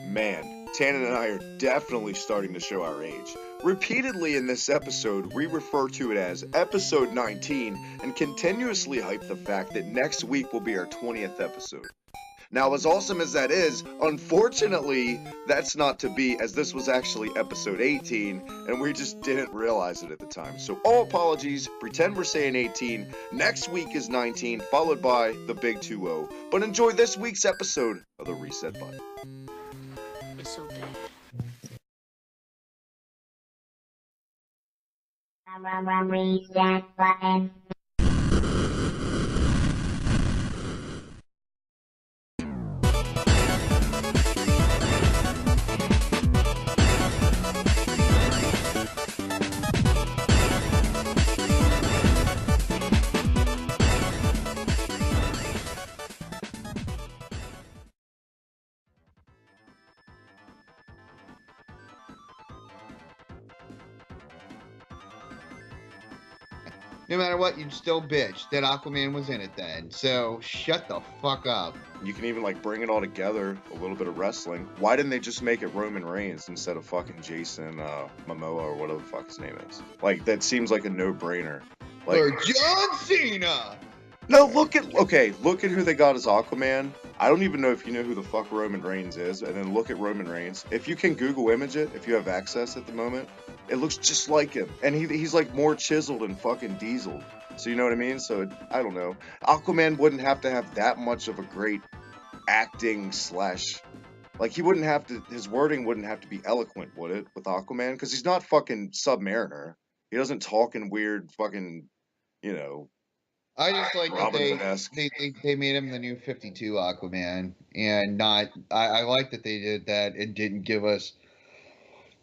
Man, Tannen and I are definitely starting to show our age. Repeatedly in this episode, we refer to it as episode 19 and continuously hype the fact that next week will be our 20th episode. Now, as awesome as that is, unfortunately, that's not to be, as this was actually episode 18, and we just didn't realize it at the time. So, all apologies, pretend we're saying 18. Next week is 19, followed by the big 2-0. But enjoy this week's episode of the Reset Button. It's so bad. Reset button. No matter what, you'd still bitch that Aquaman was in it then. So shut the fuck up. You can even like bring it all together, a little bit of wrestling. Why didn't they just make it Roman Reigns instead of fucking Jason Momoa or whatever the fuck his name is? Like, that seems like a no-brainer. Like, Or John Cena! no, look at who they got as Aquaman. I don't even know if you know who the fuck Roman Reigns is, and then look at Roman Reigns. If you can Google image it, if you have access at the moment, it looks just like him. And he's like more chiseled and fucking dieseled. So you know what I mean? So I don't know. Aquaman wouldn't have to have that much of a great acting slash, like, he wouldn't have to, his wording wouldn't have to be eloquent, would it, with Aquaman? Because he's not fucking Submariner. He doesn't talk in weird fucking, you know, I just like that Robinson-esque. they made him the new 52 Aquaman, and not. I like that they did that and didn't give us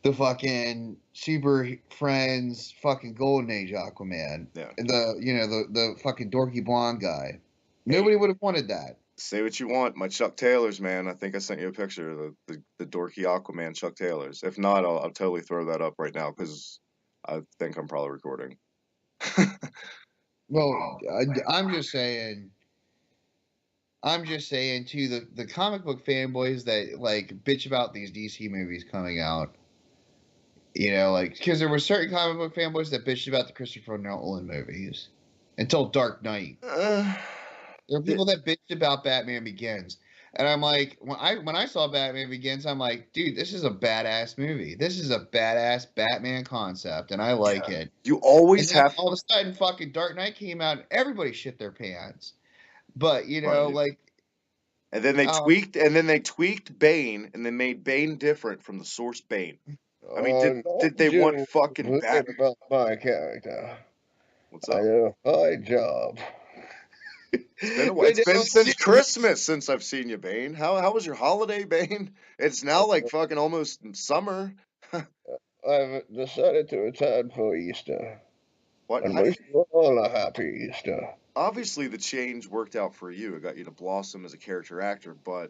the fucking Super Friends fucking Golden Age Aquaman. Yeah. The fucking dorky blonde guy. Nobody would have wanted that. Say what you want, my Chuck Taylors, man. I think I sent you a picture of the dorky Aquaman Chuck Taylors. If not, I'll totally throw that up right now because I think I'm probably recording. Well, I'm just saying to the comic book fanboys that like bitch about these DC movies coming out. You know, like, because there were certain comic book fanboys that bitched about the Christopher Nolan movies until Dark Knight. There are people that bitched about Batman Begins, and I'm like, when I saw Batman Begins, I'm like, dude, this is a badass movie. This is a badass Batman concept, and I like it. You always And then have. all of a sudden, fucking Dark Knight came out, and everybody shit their pants. But you know, Right. like, And then they tweaked Bane, and they made Bane different from the source Bane. I mean, did they want fucking Batman? About my character. What's I up? did a fine job. It's been since Christmas since I've seen you, Bane. How was your holiday, Bane? It's now like fucking almost summer. I've decided to return for Easter. What? And wish you all a happy Easter. Obviously, the change worked out for you. It got you to blossom as a character actor, but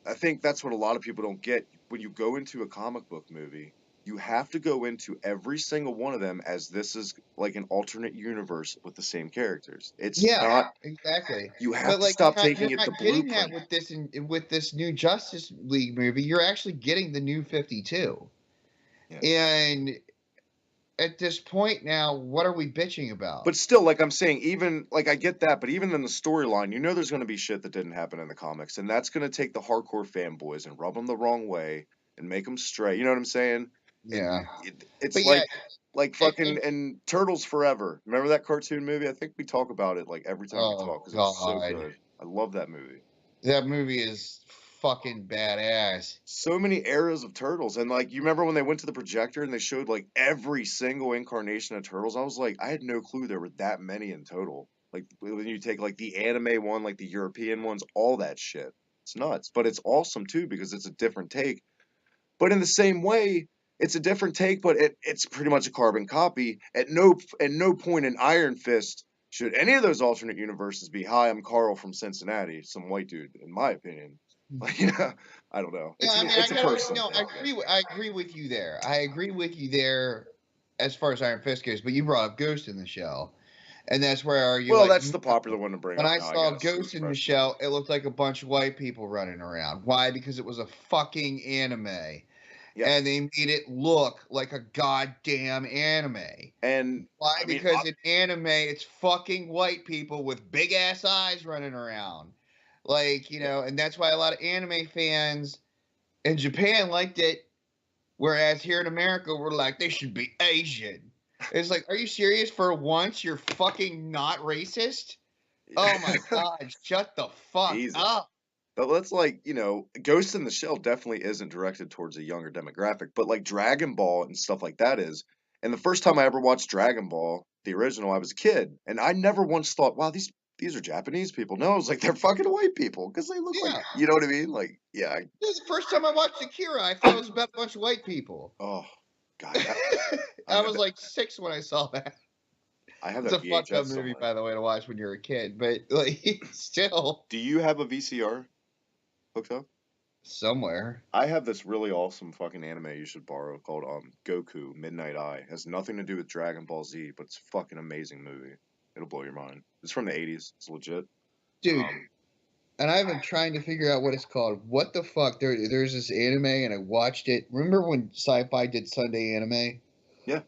I think that's what a lot of people don't get. When you go into a comic book movie, you have to go into every single one of them as this is like an alternate universe with the same characters. It's not exactly. You have to stop taking it you're to not getting that blueprint. with this new Justice League movie. You're actually getting the new 52. Yeah. And at this point now, what are we bitching about? But still, like I'm saying, even like I get that, but even in the storyline, you know there's going to be shit that didn't happen in the comics, and that's going to take the hardcore fanboys and rub them the wrong way and make them stray. You know what I'm saying? Yeah. It's But like yeah, like fucking and Turtles Forever. Remember that cartoon movie? I think we talk about it like every time we Oh, talk because it's so God. good. I love that movie. that movie is fucking badass. So many eras of Turtles, and like you remember when they went to the projector and they showed like every single incarnation of Turtles. I was like, I had no clue there were that many in total. Like when you take like the anime one, like the European ones, all that shit. It's nuts, but it's awesome too because it's a different take. But in the same way, it's a different take, but it's pretty much a carbon copy. At no point in Iron Fist should any of those alternate universes be, hi, I'm Carl from Cincinnati, some white dude, in my opinion. Like, I don't know. It's a person. No, I agree with you there. I agree with you there as far as Iron Fist goes. But you brought up Ghost in the Shell, And that's where I argue. Well, like, that's the popular one to bring when up I now. saw gotta see Ghost in the fresh Shell, it looked like a bunch of white people running around. Why? Because it was a fucking anime. Yeah. And they made it look like a goddamn anime. And Why? I mean, Because in anime, it's fucking white people with big ass eyes running around. Like, you know, and that's why a lot of anime fans in Japan liked it. Whereas here in America, we're like, they should be Asian. It's like, are you serious? For once, you're fucking not racist? Oh my god, shut the fuck Jesus. up. But that's like, you know, Ghost in the Shell definitely isn't directed towards a younger demographic, but like Dragon Ball and stuff like that is. And the first time I ever watched Dragon Ball, the original, I was a kid, and I never once thought, wow, these are Japanese people. No, I was like, they're fucking white people because they look like, Yeah. you know what I mean? Like, yeah. This is the first time I watched Akira. I thought it was about a bunch of white people. Oh, God. I was like 6 when I saw that. I have It's a that fucked up VHS movie, somewhere. by the way, to watch when you're a kid. But like, still Do you have a VCR hooked up? somewhere. I have this really awesome fucking anime you should borrow called Goku Midnight Eye. It has nothing to do with Dragon Ball Z, but it's a fucking amazing movie. It'll blow your mind. It's from the 80s. It's legit. Dude, and I've been trying to figure out what it's called. What the fuck? There's this anime, and I watched it. Remember when Sci-Fi did Sunday Anime? Yeah.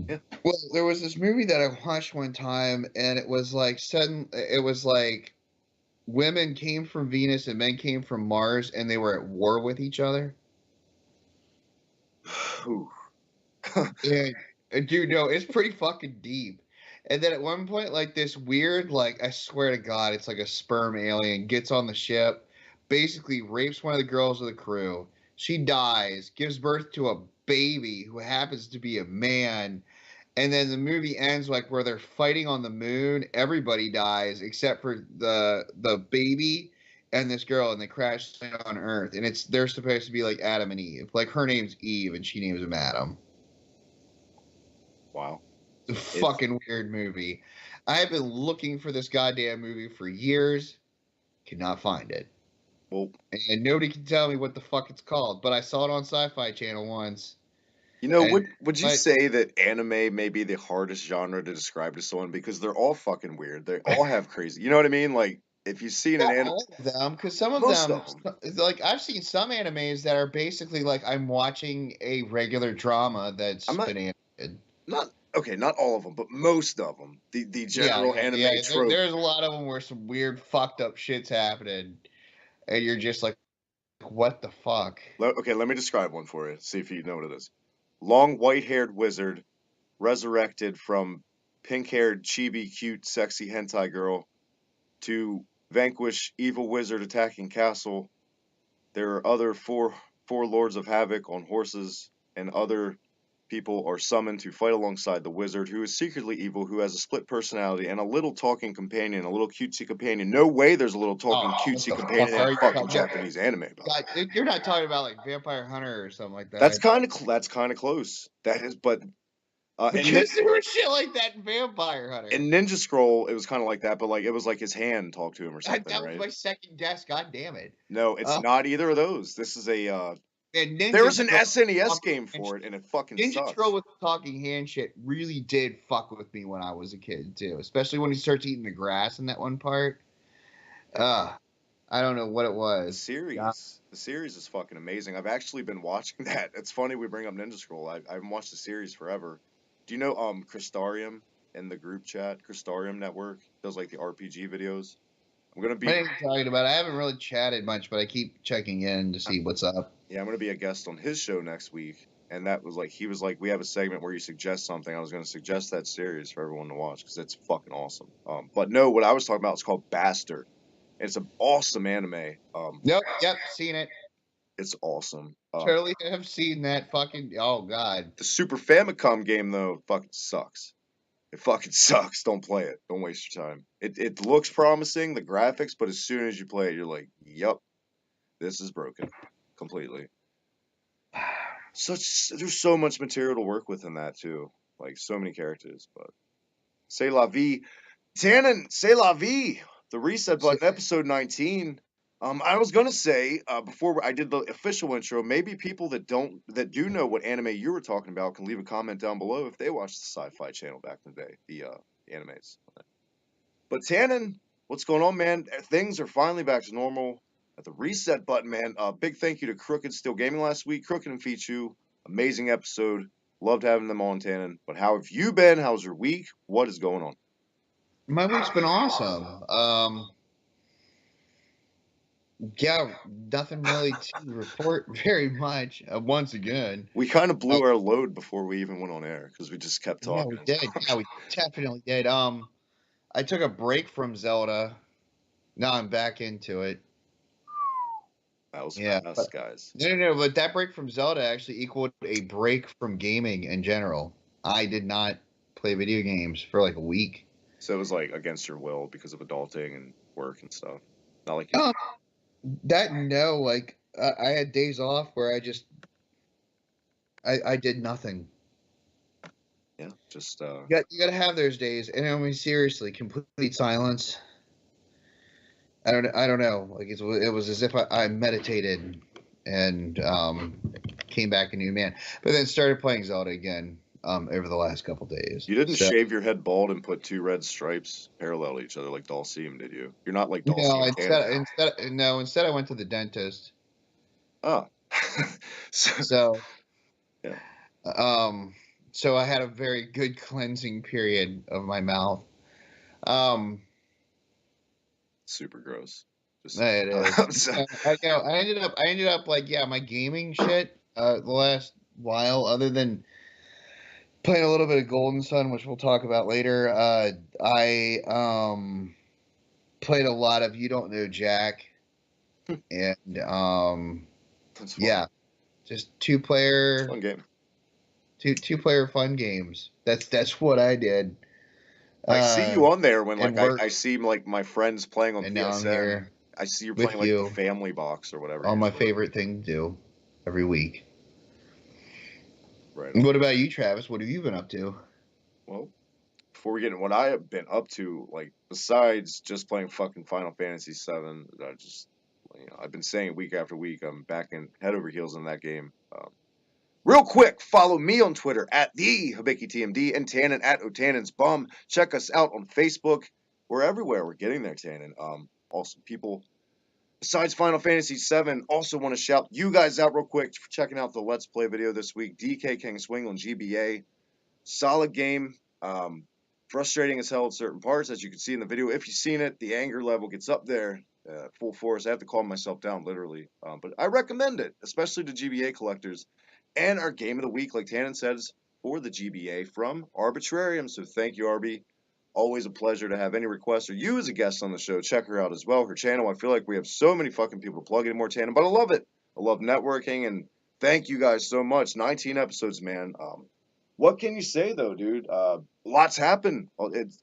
Yeah. Well, there was this movie that I watched one time, and it was like women came from Venus and men came from Mars, and they were at war with each other. Ooh. And dude, no, it's pretty fucking deep. And then at one point, like this weird, like I swear to God, it's like a sperm alien gets on the ship, basically rapes one of the girls of the crew. She dies, gives birth to a baby who happens to be a man, and then the movie ends like where they're fighting on the moon. Everybody dies except for the baby and this girl, and they crash on Earth. And they're supposed to be like Adam and Eve. Like her name's Eve, and she names him Adam. Wow. It's a fucking weird movie. I have been looking for this goddamn movie for years. Cannot find it. Well, And nobody can tell me what the fuck it's called. But I saw it on Sci-Fi Channel once. you know, And- would you but- say that anime may be the hardest genre to describe to someone because they're all fucking weird. They all have crazy. You know what I mean? Like if you've seen an Not anime, all of them, because some of Most them, of like I've seen some animes that are basically like I'm watching a regular drama that's I'm not- been animated. not all of them, but most of them. The general anime trope. There's a lot of them where some weird fucked up shit's happening, and you're just like, what the fuck? Okay, let me describe one for you. See if you know what it is. Long white-haired wizard resurrected from pink-haired chibi cute sexy hentai girl to vanquish evil wizard attacking castle. There are other four lords of havoc on horses, and other people are summoned to fight alongside the wizard, who is secretly evil, who has a split personality and a little talking companion, a little cutesy companion. No way there's a little talking Oh, cutesy what the companion fuck are in you fucking talking- Japanese anime. God, you're not talking about like Vampire Hunter or something like that. That's kind of close. That is, but because there was shit like that in Vampire Hunter. in Ninja Scroll, it was kind of like that, but like it was like his hand talked to him or something, that was right? my second guess. God damn it! No, it's not either of those. This is a And Ninja there was an Scroll- SNES game for it, and it fucking Ninja sucks. Scroll with the talking hand shit really did fuck with me when I was a kid too, especially when he starts eating the grass in that one part. I don't know what it The was. series is fucking amazing. I've actually been watching that. It's funny we bring up Ninja Scroll. I haven't watched the series forever. Do you know Crystarium in the group chat? Crystarium Network does like the RPG videos. I'm gonna I be ain't talking about. I haven't really chatted much, but I keep checking in to see what's up. I'm gonna be a guest on his show next week. And that was like he was like, we have a segment where you suggest something. I was gonna suggest that series for everyone to watch because it's fucking awesome. But no, what I was talking about is called Bastard. It's an awesome anime. Yep, seen it. It's awesome. Totally have seen that fucking. Oh god. The Super Famicom game though fucking sucks. It fucking sucks. Don't play it. Don't waste your time. It looks promising, the graphics, but as soon as you play it, you're like, yep, this is broken completely. There's so much material to work with in that too. Like so many characters, but c'est la vie. Tannen, c'est la vie. The reset button, episode 19. I was gonna say before I did the official intro, maybe people that do know what anime you were talking about can leave a comment down below if they watched the Sci-Fi Channel back in the day, the animes. But Tannen, what's going on, man? Things are finally back to normal at the reset button, man. Big thank you to Crooked Still Gaming last week. Crooked and Fichu, amazing episode. Loved having them on, Tannen. But how have you been? How's your week? What is going on? My week's been awesome. Yeah, nothing really to report very much. Once again, We kind of blew our load before we even went on air because we just kept yeah, talking. we did. Yeah, we definitely did. I took a break from Zelda. Now I'm back into it. That was Yeah, fast, guys. no. But that break from Zelda actually equaled a break from gaming in general. I did not play video games for like a week. So it was like against your will because of adulting and work and stuff. Not like Oh, like I had days off where I did nothing. yeah, just You gotta have those days, and I mean seriously, complete silence. I don't know. Like it was as if I meditated and came back a new man. But then started playing Zelda again over the last couple days. you didn't So, shave your head bald and put 2 red stripes parallel to each other like Dulceum, did you? You're not like no, Dulceum Tannen. instead I went to the dentist. Oh. So yeah. so I had a very good cleansing period of my mouth. Super gross. Just, It is. I ended up like my gaming shit the last while, other than playing a little bit of Golden Sun, which we'll talk about later. I played a lot of You Don't Know Jack, and that's fun. yeah, just two player Fun game. two player fun games. That's what I did. I see you on there when like and I see like my friends playing on and now I'm PSN. here I see you're with playing like you the family box or whatever. on my usually. favorite thing to do every week. Right. What about you, Travis? What have you been up to? Well, before we get into what I have been up to, like besides just playing fucking Final Fantasy VII, I just I've been saying week after week I'm back in head over heels in that game. Real quick, follow me on Twitter at the HibikiTMD and Tannen at Otannen's Bum. Check us out on Facebook. We're everywhere. We're getting there, Tannen. Awesome people. Besides Final Fantasy VII, also want to shout you guys out real quick for checking out the Let's Play video this week. DK King Swing on GBA. Solid game. Frustrating as hell at certain parts, as you can see in the video. If you've seen it, the anger level gets up there full force. I have to calm myself down, literally. But I recommend it, especially to GBA collectors. And our game of the week, like Tannen says, for the GBA from Arbitrarium. So thank you, Arby. Always a pleasure to have any requests or you as a guest on the show. Check her out as well. Her channel, I feel like we have so many fucking people to plug in more, Tannen, but I love it. I love networking, and thank you guys so much. 19 episodes, man. What can you say though, dude? Lots happened.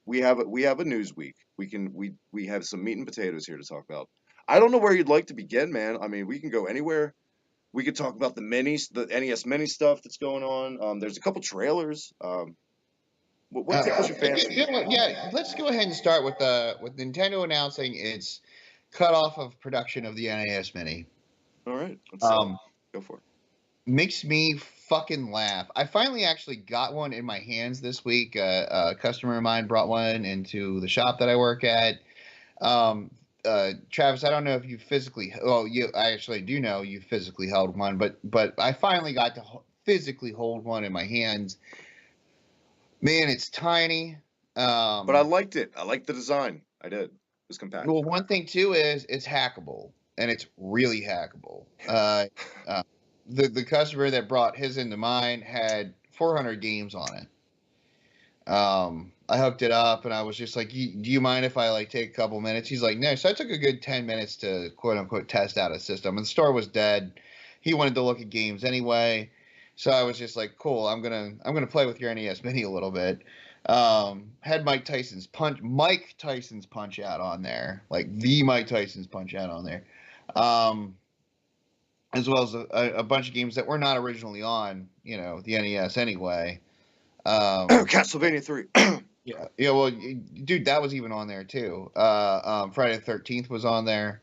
We have a news week. We have some meat and potatoes here to talk about. I don't know where you'd like to begin, man. I mean, we can go anywhere. We could talk about the minis, the NES Mini stuff that's going on. There's a couple trailers. What tickles your fancy? Yeah, let's go ahead and start with Nintendo announcing its cutoff of production of the NES Mini. All right, let's go for it. Makes me fucking laugh. I finally actually got one in my hands this week. A customer of mine brought one into the shop that I work at. Travis, I don't know if you physically. Well, I actually do know you physically held one, but I finally got to physically hold one in my hands. Man, it's tiny. But I liked it. I liked the design. I did. It was compact. Well, one thing too is it's hackable, and it's really hackable. The customer that brought his into mine had 400 games on it. I hooked it up and I was just like, do you mind if I like take a couple minutes? He's like, no. So I took a good 10 minutes to quote unquote test out a system, and the store was dead. He wanted to look at games anyway. So I was just like, cool, I'm gonna play with your NES Mini a little bit. Had Mike Tyson's Punch Out on there, like the Mike Tyson's Punch Out on there. As well as a bunch of games that were not originally on, the NES anyway. Castlevania 3. Yeah. Well, dude, that was even on there too. Friday the 13th was on there.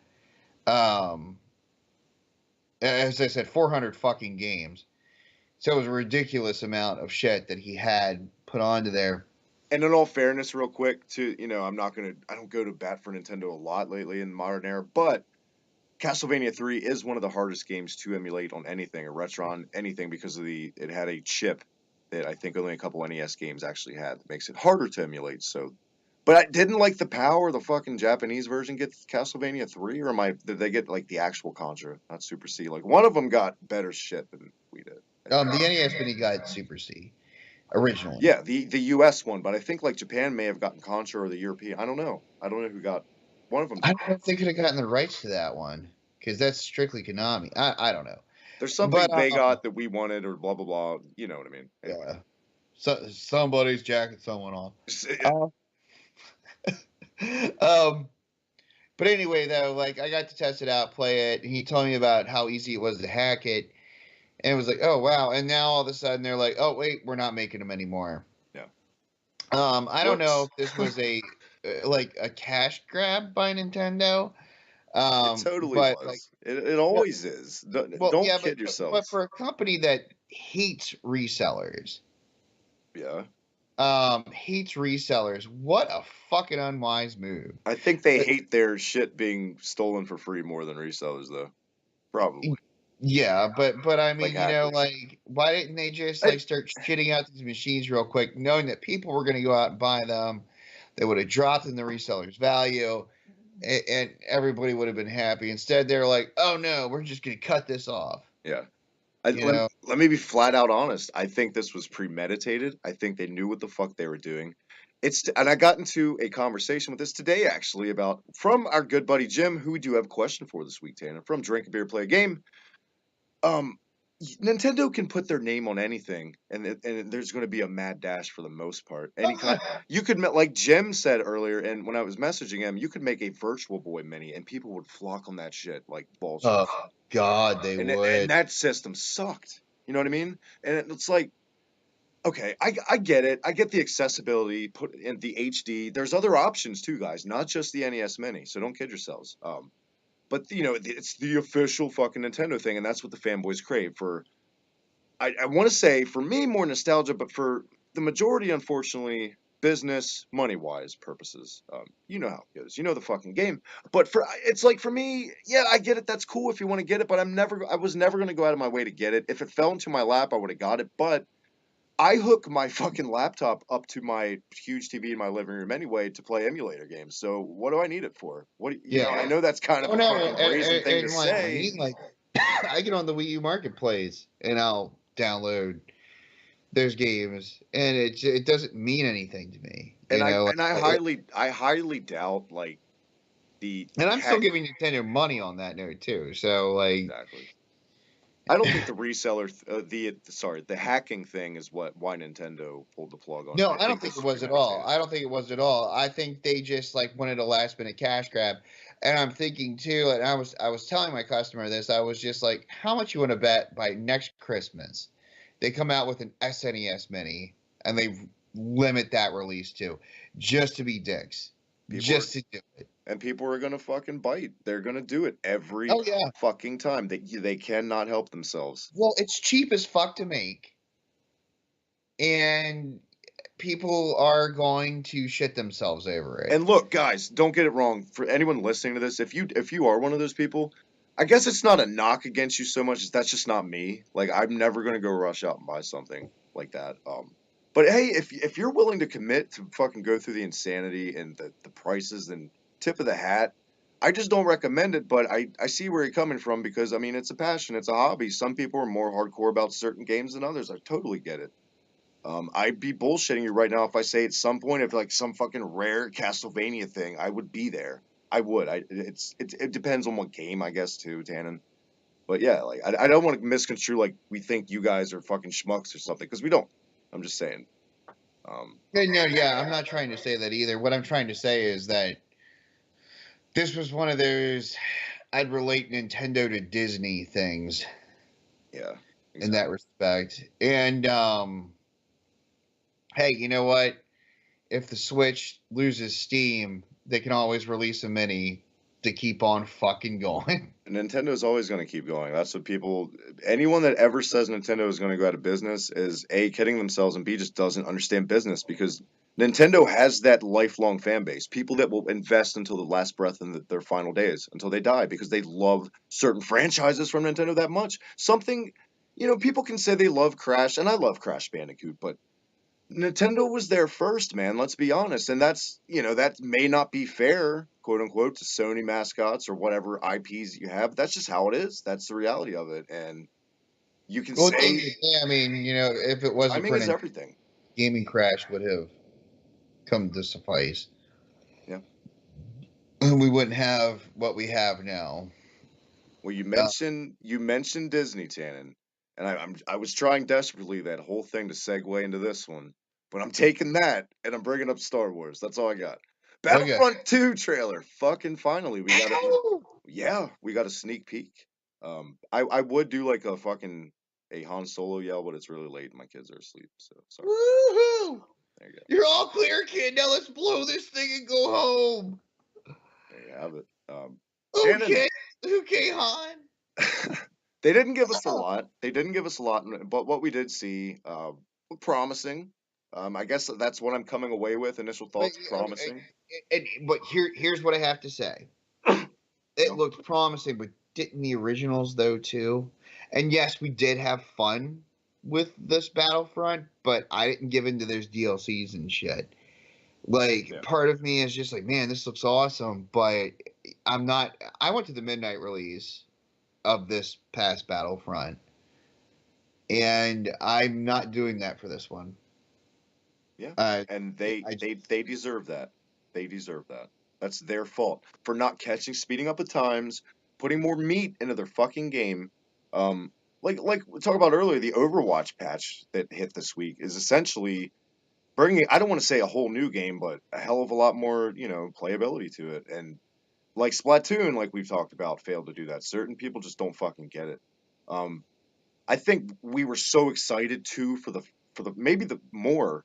As I said, 400 fucking games. So it was a ridiculous amount of shit that he had put onto there. And in all fairness, real quick, I don't go to bat for Nintendo a lot lately in the modern era, but Castlevania 3 is one of the hardest games to emulate on anything, or Retron, anything, because it had a chip that I think only a couple NES games actually had that makes it harder to emulate. So, but I didn't like the power the fucking Japanese version get Castlevania 3, or did they get like the actual Contra, not Super C? Like one of them got better shit than we did. The NES Mini got Super C originally. Yeah, the US one, but I think like Japan may have gotten Contra or the European. I don't know. I don't know who got one of them. I don't know if they could have gotten the rights to that one because that's strictly Konami. I don't know. There's something they got that we wanted, or blah blah blah. You know what I mean? Anyway. Yeah. So somebody's jacking someone off. But anyway, though, like I got to test it out, play it, and he told me about how easy it was to hack it, and it was like, oh wow! And now all of a sudden they're like, oh wait, we're not making them anymore. Yeah. I don't know if this was a like a cash grab by Nintendo. It totally but, was. Like, it always is. Don't kid yourself. But for a company that hates resellers, yeah, hates resellers, what a fucking unwise move. I think they hate their shit being stolen for free more than resellers, though. Probably. Yeah, but I mean, Like like, why didn't they just like start shitting out these machines real quick, knowing that people were going to go out and buy them? They would have dropped in the reseller's value, and everybody would have been happy. Instead, they're like, "Oh no, we're just going to cut this off." Yeah. Let me be flat out honest. I think this was premeditated. I think they knew what the fuck they were doing. And I got into a conversation with this today actually from our good buddy Jim, who we do have a question for this week, Tanner, from Drink a Beer, Play a Game. Nintendo can put their name on anything, and there's going to be a mad dash for the most part. You could, like Jim said earlier, and when I was messaging him, you could make a Virtual Boy Mini, and people would flock on that shit like balls. Oh God, they would. And that system sucked. You know what I mean? And it's like, okay, I get it. I get the accessibility, put in the HD. There's other options too, guys, not just the NES Mini. So don't kid yourselves. But it's the official fucking Nintendo thing, and that's what the fanboys crave. I want to say for me more nostalgia, but for the majority, unfortunately, business money wise purposes. You know how it goes. You know the fucking game. But it's like for me, yeah, I get it. That's cool if you want to get it, but I was never going to go out of my way to get it. If it fell into my lap, I would have got it. But I hook my fucking laptop up to my huge TV in my living room anyway to play emulator games. So what do I need it for? I know that's kind of a fucking brazen thing to say. Like, I get on the Wii U Marketplace and I'll download those games, and it doesn't mean anything to me. I highly doubt like the. And I'm still giving Nintendo money on that note too. So like. Exactly. I don't think the reseller, the hacking thing is why Nintendo pulled the plug on. No, I don't think it was at all. I don't think it was at all. I think they just like wanted a last minute cash grab, and I'm thinking too. And I was telling my customer this. I was just like, how much you want to bet by next Christmas they come out with an SNES Mini and they limit that release to just to be dicks, to do it. And people are gonna fucking bite. They're gonna do it every fucking time. They cannot help themselves. Well, it's cheap as fuck to make, and people are going to shit themselves over it. And look, guys, don't get it wrong. For anyone listening to this, if you are one of those people, I guess it's not a knock against you so much as that's just not me. Like I'm never gonna go rush out and buy something like that. But hey, if you're willing to commit to fucking go through the insanity and the prices and tip of the hat, I just don't recommend it, but I see where you're coming from because, I mean, it's a passion, it's a hobby. Some people are more hardcore about certain games than others. I totally get it. I'd be bullshitting you right now if I say at some point, if like some fucking rare Castlevania thing, I would be there. I would. It depends on what game, I guess, too, Tannen. But yeah, like I don't want to misconstrue like we think you guys are fucking schmucks or something, because we don't. I'm just saying. Yeah, I'm not trying to say that either. What I'm trying to say is that this was one of those, I'd relate Nintendo to Disney things. Yeah. Exactly. In that respect. And, hey, you know what? If the Switch loses steam, they can always release a Mini to keep on fucking going. Nintendo's always going to keep going. That's what anyone that ever says Nintendo is going to go out of business is A, kidding themselves, and B, just doesn't understand business, because Nintendo has that lifelong fan base. People that will invest until the last breath in their final days, until they die, because they love certain franchises from Nintendo that much. Something, people can say they love Crash, and I love Crash Bandicoot, but Nintendo was there first, man. Let's be honest. And that may not be fair, quote unquote, to Sony mascots or whatever IPs you have. But that's just how it is. That's the reality of it. And you can Well, at the end of say the day, I mean, if it wasn't timing for is Nintendo, everything. gaming Crash would have come to suffice. Yeah. And we wouldn't have what we have now. Well, you mentioned Disney, Tannen, and I was trying desperately that whole thing to segue into this one, but I'm taking that and I'm bringing up Star Wars. That's all I got. Okay. Battlefront 2 trailer. Fucking finally, we got Ow! we got a sneak peek. I would do like a Han Solo yell, but it's really late and my kids are asleep. So sorry. Woohoo! There you go. You're all clear, kid. Now let's blow this thing and go home. There you have it. Okay. Okay, Han. They didn't give us a Oh. lot. They didn't give us a lot, but what we did see, looked promising. I guess that's what I'm coming away with. Initial thoughts, promising. But here's what I have to say. It looked promising, but didn't the originals though too? And yes, we did have fun with this Battlefront, but I didn't give into those DLCs and shit. Like, Yeah. part of me is just like, man, this looks awesome, but I'm not. I went to the midnight release of this past Battlefront, and I'm not doing that for this one. Yeah, Uh, and they deserve that. They deserve that. That's their fault for not speeding up the times, putting more meat into their fucking game. Like we talked about earlier, the Overwatch patch that hit this week is essentially bringing. I don't want to say a whole new game, but a hell of a lot more, playability to it. And like Splatoon, like we've talked about, failed to do that. Certain people just don't fucking get it. I think we were so excited too for the maybe the more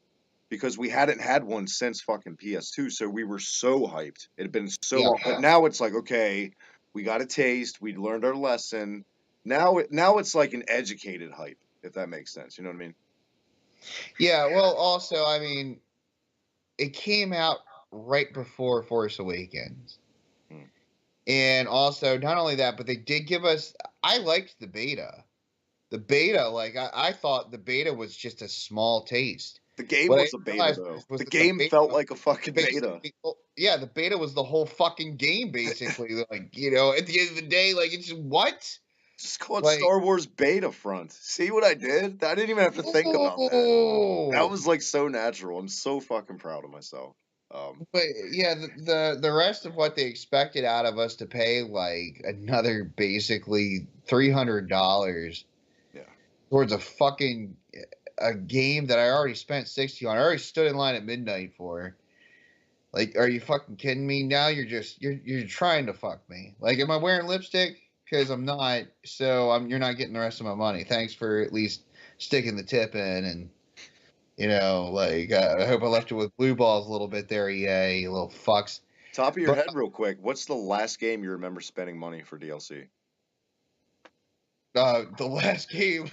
because we hadn't had one since fucking PS2, so we were so hyped. It had been so Yeah. long, but now it's like, okay, we got a taste, we learned our lesson. Now it's like an educated hype, if that makes sense. You know what I mean? Yeah, well, also, I mean, it came out right before Force Awakens. Hmm. And also, not only that, but they did give us. I liked the beta. The beta, like, I thought the beta was just a small taste. The game What I was a beta realized though. was The that the game beta felt was like a fucking beta. basically, yeah, the beta was the whole fucking game, basically. Like, at the end of the day, like, it's just, what? Just call it Like, Star Wars Beta Front. See what I did? I didn't even have to think about that. That oh. was like so natural. I'm so fucking proud of myself. But yeah, the rest of what they expected out of us to pay like another basically $300 Yeah. towards a game that I already spent 60 on. I already stood in line at midnight for. Like, are you fucking kidding me? Now you're trying to fuck me. Like, am I wearing lipstick? Because I'm not. So you're not getting the rest of my money. Thanks for at least sticking the tip in and. I hope I left you with blue balls a little bit there, EA, you little fucks. Top of your But head, real quick. What's the last game you remember spending money for DLC? the last game,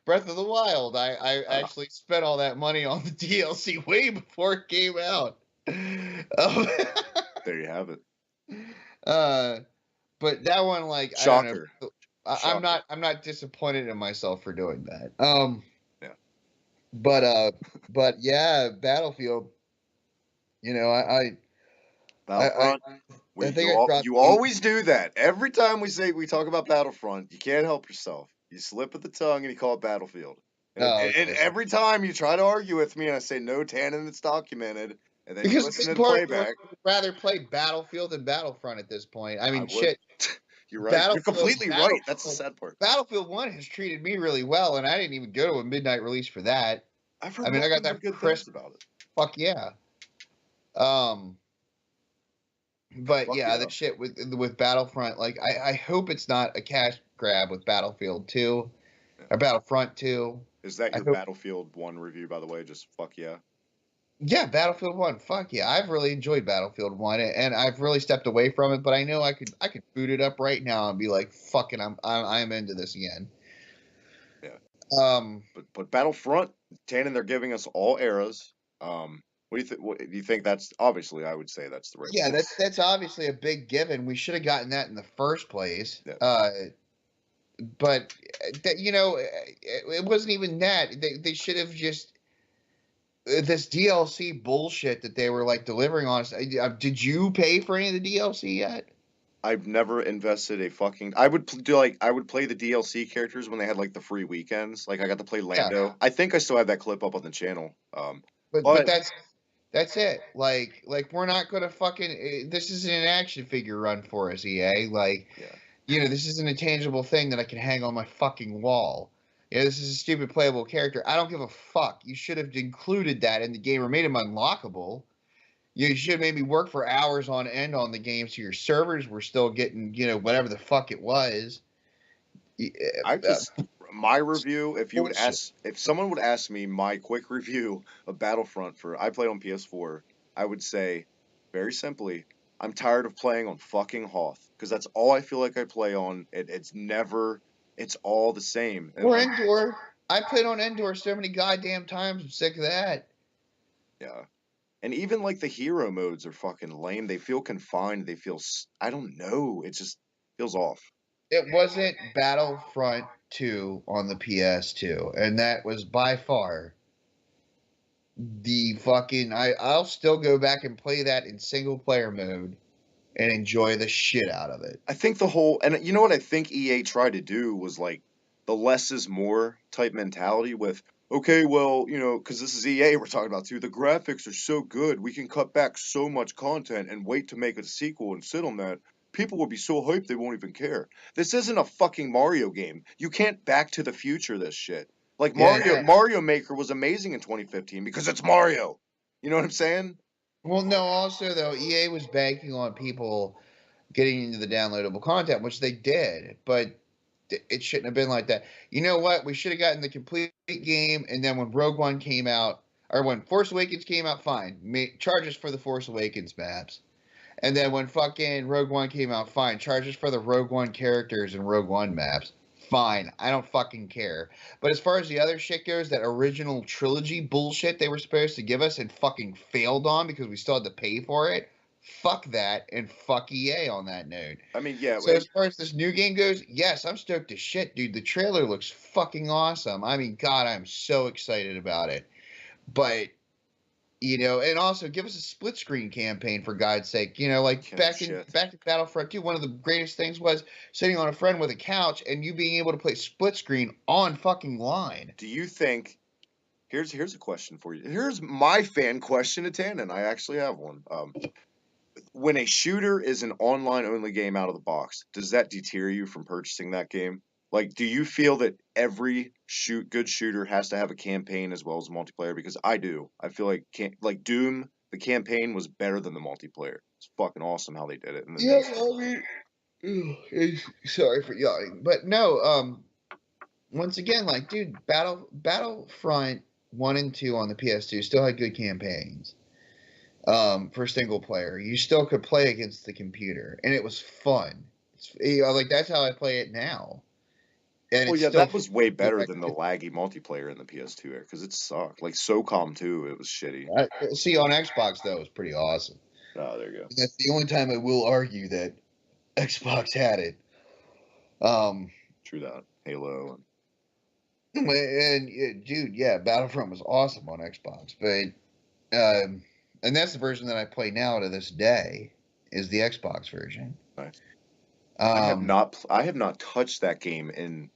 Breath of the Wild, I actually spent all that money on the DLC way before it came out. There you have it. But that one, like, Shocker. I don't know. Shocker. I'm not disappointed in myself for doing that. Yeah. But yeah, Battlefield. Battlefront. I think I dropped You always do that. Every time we talk about Battlefront, you can't help yourself. You slip at the tongue and you call it Battlefield. And, No, and every time you try to argue with me and I say no, Tannen, it's documented, and then you because listen to the part of me playback. would rather play Battlefield than Battlefront at this point. I mean, would. shit. You're right. You're Battlefield, completely right. That's the sad part. Battlefield 1 has treated me really well, and I didn't even go to a midnight release for that. I've heard I mean, I got nothing that but good crisp. things about it. Fuck yeah. But Fuck yeah, yeah. the shit with Battlefront, like, I hope it's not a cash grab with Battlefield 2 or Battlefront 2. Is that I your hope- Battlefield 1 review, by the way? Just fuck yeah. Yeah, Battlefield 1. Fuck yeah. I've really enjoyed Battlefield 1 and I've really stepped away from it, but I know I could boot it up right now and be like, fucking I'm into this again. Yeah. But Battlefront, Tannen, they're giving us all eras. What do you think? What do you think? That's obviously, I would say that's the right Yeah, one. that's obviously a big given. We should have gotten that in the first place. Yeah. But that it wasn't even that. They should have just this DLC bullshit that they were like delivering on us. Did you pay for any of the DLC yet? I've never invested a fucking. I would do like I would play the DLC characters when they had like the free weekends. Like I got to play Yeah, Lando. I think I still have that clip up on the channel. but But that's it. Like we're not gonna fucking. This isn't an action figure run for us, EA. Like yeah, this isn't a tangible thing that I can hang on my fucking wall. This is a stupid playable character. I don't give a fuck. You should have included that in the game or made him unlockable. You should have made me work for hours on end on the game so your servers were still getting, whatever the fuck it was. I just my review. If you would Bullshit. ask, if someone would ask me my quick review of Battlefront for I played on PS4, I would say very simply, I'm tired of playing on fucking Hoth because that's all I feel like I play on. It's never. It's all the same. And Or like, Endor. I played on Endor so many goddamn times. I'm sick of that. yeah. And even like the hero modes are fucking lame. They feel confined. They feel I don't know. It just feels off. It wasn't Battlefront 2 on the PS2, and that was by far the fucking. I'll still go back and play that in single player mode and enjoy the shit out of it. I think the whole and you know what I think EA tried to do was like the less is more type mentality with okay, well, because this is EA we're talking about too. The graphics are so good, we can cut back so much content and wait to make a sequel and sit on that. People will be so hyped they won't even care. This isn't a fucking Mario game. You can't Back to the Future this shit. Like Yeah. Mario Maker was amazing in 2015 because it's Mario. You know what I'm saying? Well, no. Also, though, EA was banking on people getting into the downloadable content, which they did, but it shouldn't have been like that. You know what? We should have gotten the complete game, and then when Rogue One came out, or when Force Awakens came out, fine. Charges for the Force Awakens maps. And then when fucking Rogue One came out, fine. Charges for the Rogue One characters and Rogue One maps. Fine. I don't fucking care. But as far as the other shit goes, that original trilogy bullshit they were supposed to give us and fucking failed on because we still had to pay for it, fuck that and fuck EA on that note. I mean, yeah. So as far as this new game goes, yes, I'm stoked as shit, dude. The trailer looks fucking awesome. I mean, God, I'm so excited about it. But and also give us a split screen campaign for God's sake. Like Yeah, back shit. in Battlefront 2, one of the greatest things was sitting on a friend with a couch and you being able to play split screen on fucking line. Do you think here's a question for you. Here's my fan question to Tannen. I actually have one. When a shooter is an online only game out of the box, does that deter you from purchasing that game? Like, do you feel that every good shooter has to have a campaign as well as multiplayer? Because I do. I feel like Doom, the campaign was better than the multiplayer. It's fucking awesome how they did it. And then I mean, sorry for yawning, but no. Once again, like, dude, Battlefront 1 and 2 on the PS2 still had good campaigns. For single player, you still could play against the computer, and it was fun. Like that's how I play it now. And well, it's yeah, still that was way better than the laggy multiplayer in the PS2 era because it sucked. Like SOCOM 2, it was shitty. See, on Xbox though, it was pretty awesome. Oh, there you go. That's the only time I will argue that Xbox had it. True that. Halo. Dude, yeah, Battlefront was awesome on Xbox, but and that's the version that I play now to this day is the Xbox version. Nice. I have not touched that game in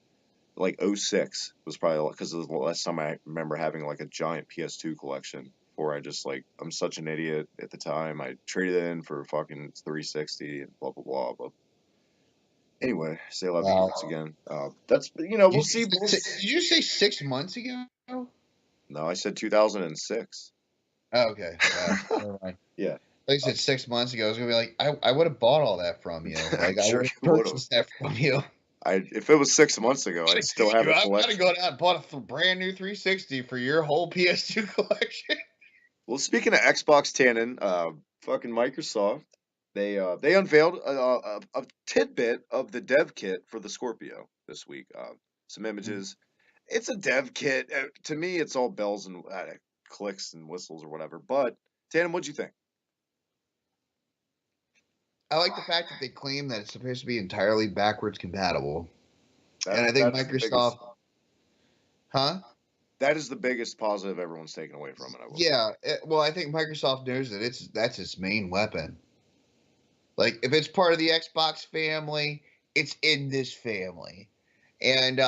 like '06 was probably because it was the last time I remember having like a giant PS2 collection. Before I just like I'm such an idiot at the time. I traded it in for fucking 360 and blah blah blah. But anyway, say I love you once again. That's we'll see. Did you say 6 months ago? No, I said 2006. Oh, okay. Never mind. Yeah. Like I said 6 months ago, I was gonna be like, I would have bought all that from you. Like I Sure would have you would've. purchased that from you. If it was 6 months ago, I'd still have a I'd collection. have gone out and bought a brand new 360 for your whole PS2 collection. Well, speaking of Xbox Tannen, fucking Microsoft, they unveiled a tidbit of the dev kit for the Scorpio this week. Some images. It's a dev kit. To me, it's all bells and clicks and whistles or whatever. But Tannen, what'd you think? I like the fact that they claim that it's supposed to be entirely backwards compatible. And I think That is the biggest. Microsoft, huh? That is the biggest positive everyone's taken away from it. I will say. Yeah, well, I think Microsoft knows that that's its main weapon. Like, if it's part of the Xbox family, it's in this family, and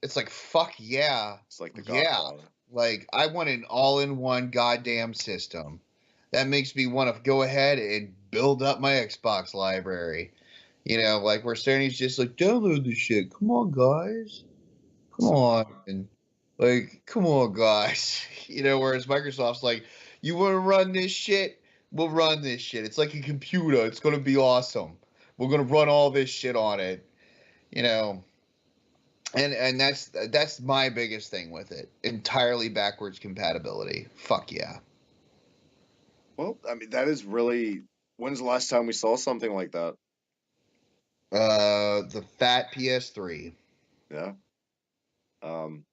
it's like fuck yeah, It's like the yeah. Godfather. Like, I want an all-in-one goddamn system. That makes me want to go ahead and build up my Xbox library. You know, like where Sony's just like, download this shit. Come on, guys. Come on. And like, come on, guys. You know, whereas Microsoft's like, you want to run this shit? We'll run this shit. It's like a computer. It's going to be awesome. We're going to run all this shit on it. You know, and that's my biggest thing with it. Entirely backwards compatibility. Fuck yeah. Well, I mean, that is really. When's the last time we saw something like that? The fat PS3. Yeah. Um.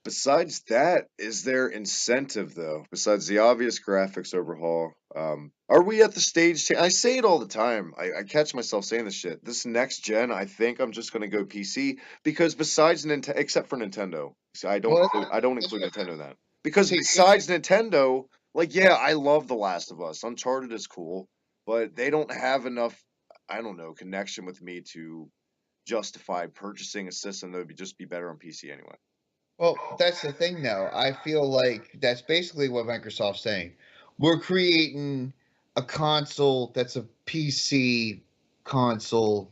Besides that, is there incentive though? Besides the obvious graphics overhaul, are we at the stage? I say it all the time. I catch myself saying this shit. This next gen, I think I'm just gonna go PC because besides Nintendo, except for Nintendo, see, Well, I don't that's include what- Nintendo in that because See, besides Nintendo, like yeah, I love The Last of Us. Uncharted is cool, but they don't have enough. I don't know connection with me to justify purchasing a system that would just be better on PC anyway. Well, that's the thing, though. I feel like that's basically what Microsoft's saying. We're creating a console that's a PC console,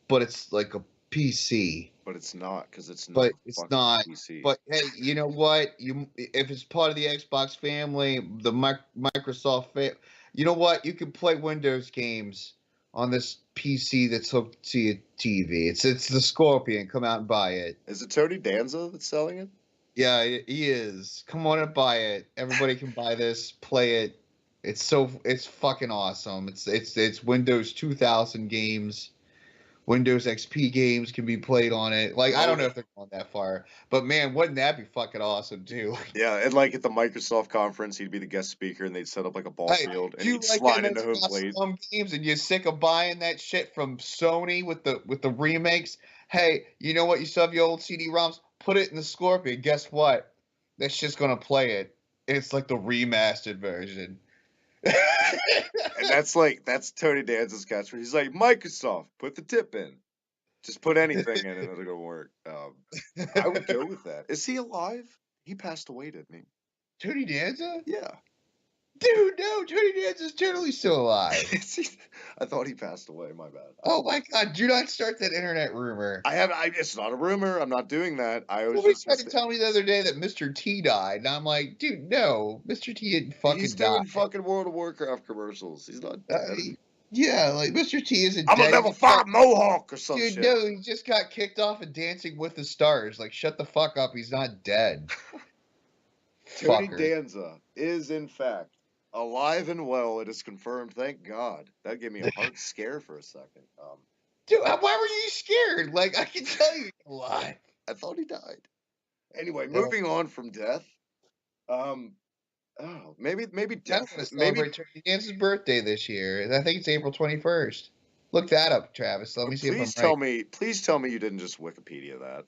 but it's like a PC. But it's not because it's not But a it's fucking not. PC. But hey, you know what? If it's part of the Xbox family, the Microsoft, you know what? You can play Windows games on this PC that's hooked to your TV. It's the Scorpion. Come out and buy it. Is it Tony Danza that's selling it? Yeah, he is. Come on and buy it. Everybody can buy this, play it. It's fucking awesome. It's Windows 2000 games. Windows XP games can be played on it. Like, I don't know if they're going that far, but man, wouldn't that be fucking awesome too? Yeah, and like at the Microsoft conference, he'd be the guest speaker, and they'd set up like a ball Hey, field, and do you he'd like slide them into home plate. some games and you're sick of buying that shit from Sony with the remakes? Hey, you know what? You still have your old CD-ROMs? Put it in the Scorpion. Guess what? That's just gonna play it. It's like the remastered version. And that's Tony Danza's catchphrase. He's like, Microsoft, put the tip in. Just put anything in, and it'll go work. I would go with that. Is he alive? He passed away, didn't he? Tony Danza? Yeah. Dude, no, Tony Danza's totally still alive. I thought he passed away. My bad. Oh my god, do not start that internet rumor. It's not a rumor. I'm not doing that. I was Somebody just. tried to tell me the other day that Mr. T died, and I'm like, dude, no, Mr. T didn't fucking He's die. doing fucking World of Warcraft commercials. He's not dead. Yeah, like Mr. T isn't I'm dead. a level 5 Mohawk or some Dude, shit. no, he just got kicked off of Dancing with the Stars. Like, shut the fuck up. He's not dead. Tony Fucker. Danza is in fact alive and well. It is confirmed. Thank God. That gave me a heart scare for a second. Dude, why were you scared? Like, I can tell you he's alive. I thought he died. Anyway, No. moving on from death. Maybe I'm going death. to Maybe celebrate Tony Danza's birthday this year. I think it's April 21st. Look that up, Travis. Let me see if I'm right. Please tell me you didn't just Wikipedia that.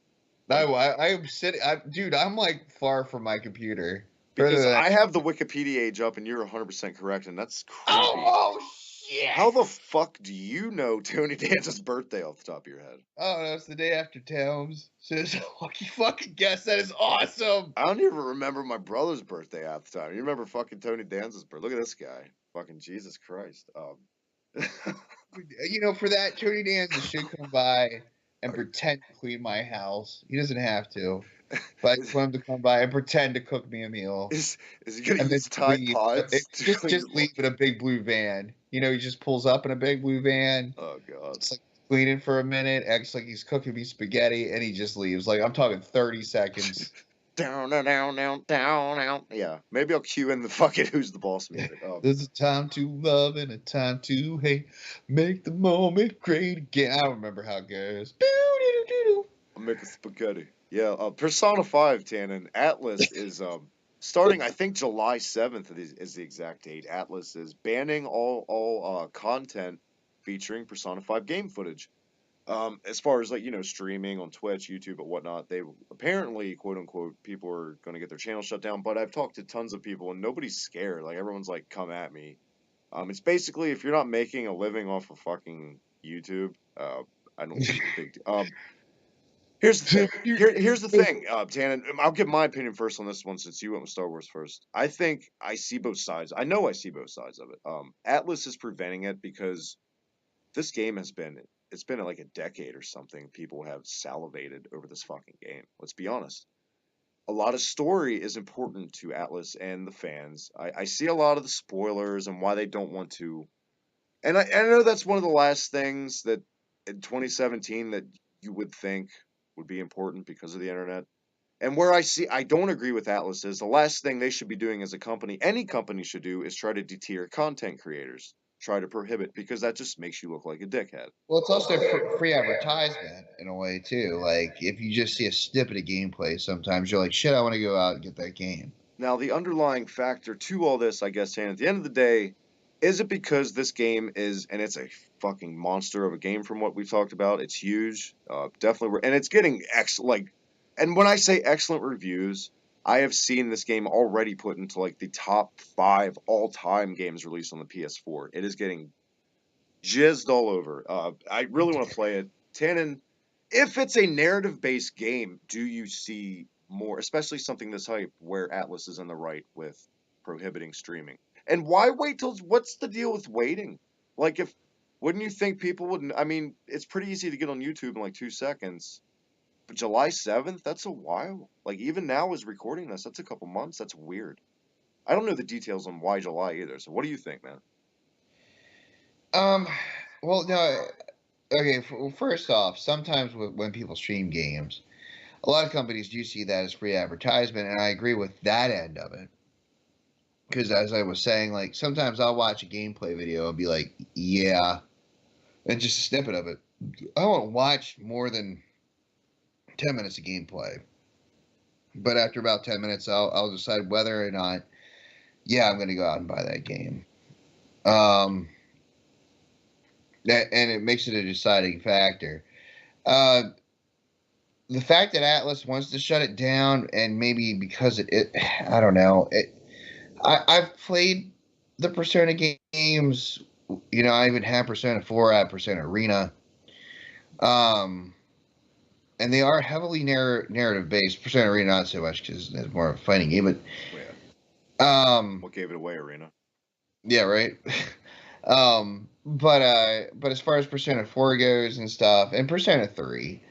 No, I'm sitting. Dude, I'm like far from my computer. Because Further than- I have the Wikipedia age up and you're 100% correct, and that's creepy. Oh shit! How the fuck do you know Tony Danza's birthday off the top of your head? Oh, no, it's the day after Towns. So it's a lucky fucking guess. That is awesome. I don't even remember my brother's birthday half the time. You remember fucking Tony Danza's birthday? Look at this guy. Fucking Jesus Christ. You know, for that, Tony Danza should come by and pretend to clean my house. He doesn't have to. But I just want him to come by and pretend to cook me a meal. Is he gonna And use then Tide leave. Pods? to Just clean your leave in a big blue van. You know, he just pulls up in a big blue van. Oh god. It's like cleaning for a minute, acts like he's cooking me spaghetti, and he just leaves. Like, I'm talking 30 seconds. Down, down, down, down, down. Yeah. Maybe I'll cue in the fucking Who's the Boss music. There's a time to love and a time to hate. Make the moment great again. I don't remember how it goes. I'll make a spaghetti. Yeah, Persona 5, Tannen. Atlas is starting, I think July 7th is the exact date. Atlas is banning all content featuring Persona 5 game footage. As far as like streaming on Twitch, YouTube, and whatnot, they apparently quote unquote people are going to get their channel shut down. But I've talked to tons of people and nobody's scared. Like everyone's like, "Come at me." It's basically if you're not making a living off of fucking YouTube, I don't think it's a big deal. Here's the thing. Here's the thing, Tannen. I'll give my opinion first on this one since you went with Star Wars first. I think I see both sides. I know I see both sides of it. Atlas is preventing it because this game has been it's been like a decade or something. People have salivated over this fucking game. Let's be honest. A lot of story is important to Atlas and the fans. I see a lot of the spoilers and why they don't want to. And I know that's one of the last things that in 2017 that you would think would be important because of the internet. And where I don't agree with Atlas is the last thing they should be doing as a company, any company should do, is try to deter content creators, try to prohibit, because that just makes you look like a dickhead. Well, it's also free advertisement in a way too. Like if you just see a snippet of gameplay, sometimes you're like, "Shit, I want to go out and get that game." Now, the underlying factor to all this, I guess, and at the end of the day, is it because this game is, and it's a fucking monster of a game from what we've talked about. It's huge, definitely, and it's getting and when I say excellent reviews, I have seen this game already put into like the top 5 all-time games released on the PS4. It is getting jizzed all over. I really want to play it. Tannen, if it's a narrative-based game, do you see more, especially something this hype, where Atlas is in the right with prohibiting streaming? And why wait till, what's the deal with waiting? Like, wouldn't you think people would, I mean, it's pretty easy to get on YouTube in like 2 seconds. But July 7th, that's a while. Like, even now as recording this, that's a couple months. That's weird. I don't know the details on why July either. So what do you think, man? Well, no. Okay, first off, sometimes when people stream games, a lot of companies do see that as free advertisement, and I agree with that end of it. Because as I was saying, like sometimes I'll watch a gameplay video and be like, "Yeah," and just a snippet of it. I won't watch more than 10 minutes of gameplay. But after about 10 minutes, I'll decide whether or not, yeah, I'm going to go out and buy that game. And it makes it a deciding factor. The fact that Atlas wants to shut it down, and maybe because I don't know. I've played the Persona games. You know, I even had Persona 4, I had Persona Arena. And they are heavily narrative based. Persona Arena not so much because it's more of a fighting game. But what gave it away, Arena? Yeah, right. But as far as Persona 4 goes and stuff, and Persona 3,